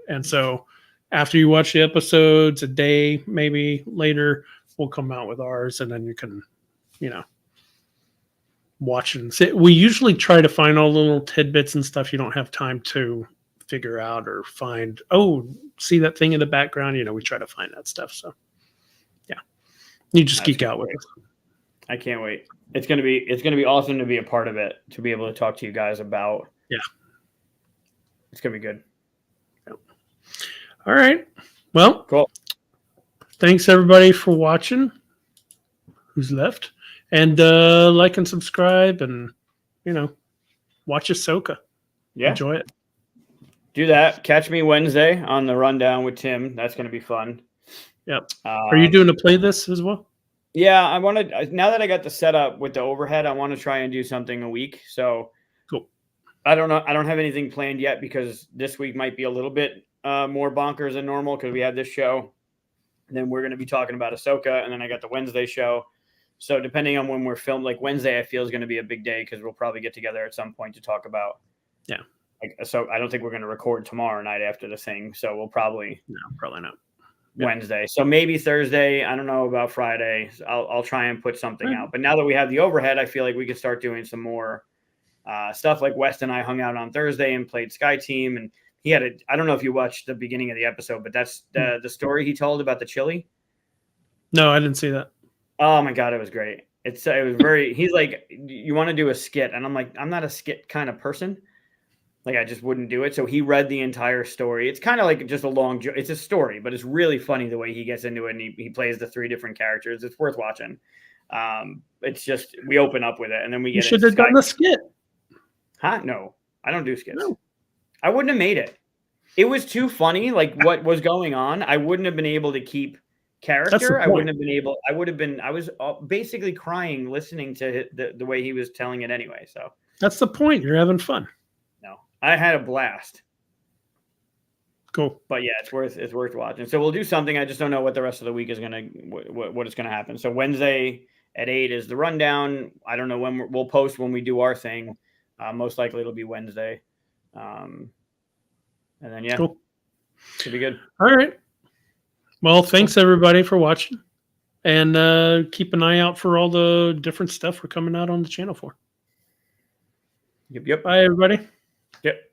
And so after you watch the episodes, a day, maybe later, we'll come out with ours, and then you can, watch and sit. We usually try to find all the little tidbits and stuff you don't have time to figure out or find. Oh, see that thing in the background? We try to find that stuff. So, yeah, you just geek out with it. I can't wait. It's gonna be awesome to be a part of it, to be able to talk to you guys about. Yeah, it's gonna be good. Yep. All right. Well, cool. Thanks everybody for watching. Who's left? And like and subscribe, and watch Ahsoka. Yeah, enjoy it. Do that. Catch me Wednesday on the rundown with Tim. That's going to be fun. Yep. Are you doing a play this as well? Yeah, I want to. Now that I got the setup with the overhead, I want to try and do something a week. So cool. I don't know. I don't have anything planned yet because this week might be a little bit more bonkers than normal because we had this show. And then we're going to be talking about Ahsoka, and then I got the Wednesday show. So depending on when we're filmed, like Wednesday, I feel is going to be a big day because we'll probably get together at some point to talk about. Yeah. So I don't think we're going to record tomorrow night after the thing. So we'll probably not Wednesday. So maybe Thursday. I don't know about Friday. I'll try and put something out. But now that we have the overhead, I feel like we can start doing some more stuff. Like West and I hung out on Thursday and played Sky Team, and he had I don't know if you watched the beginning of the episode, but that's the story he told about the chili. No, I didn't see that. Oh my God, it was great. It was very. He's like, you want to do a skit, and I'm like, I'm not a skit kind of person. Like I just wouldn't do it. So he read the entire story. It's kind of like just a long. It's a story, but it's really funny the way he gets into it, and he plays the 3 different characters. It's worth watching. It's just we open up with it, and then we get. You should have done the skit. Huh? No, I don't do skits. No. I wouldn't have made it. It was too funny. Like what was going on, I wouldn't have been able to keep character. I wouldn't have been able. I would have been. I was basically crying listening to the way he was telling it anyway. So that's the point. You're having fun. No, I had a blast. Cool. But yeah, it's worth watching. So we'll do something. I just don't know what the rest of the week is gonna what is gonna happen. So Wednesday at 8 is the rundown. I don't know when we'll post when we do our thing. Most likely it'll be Wednesday. And then yeah, cool. Should be good. All right. Well, thanks everybody for watching, and keep an eye out for all the different stuff we're coming out on the channel for. Yep. Bye everybody. Yep.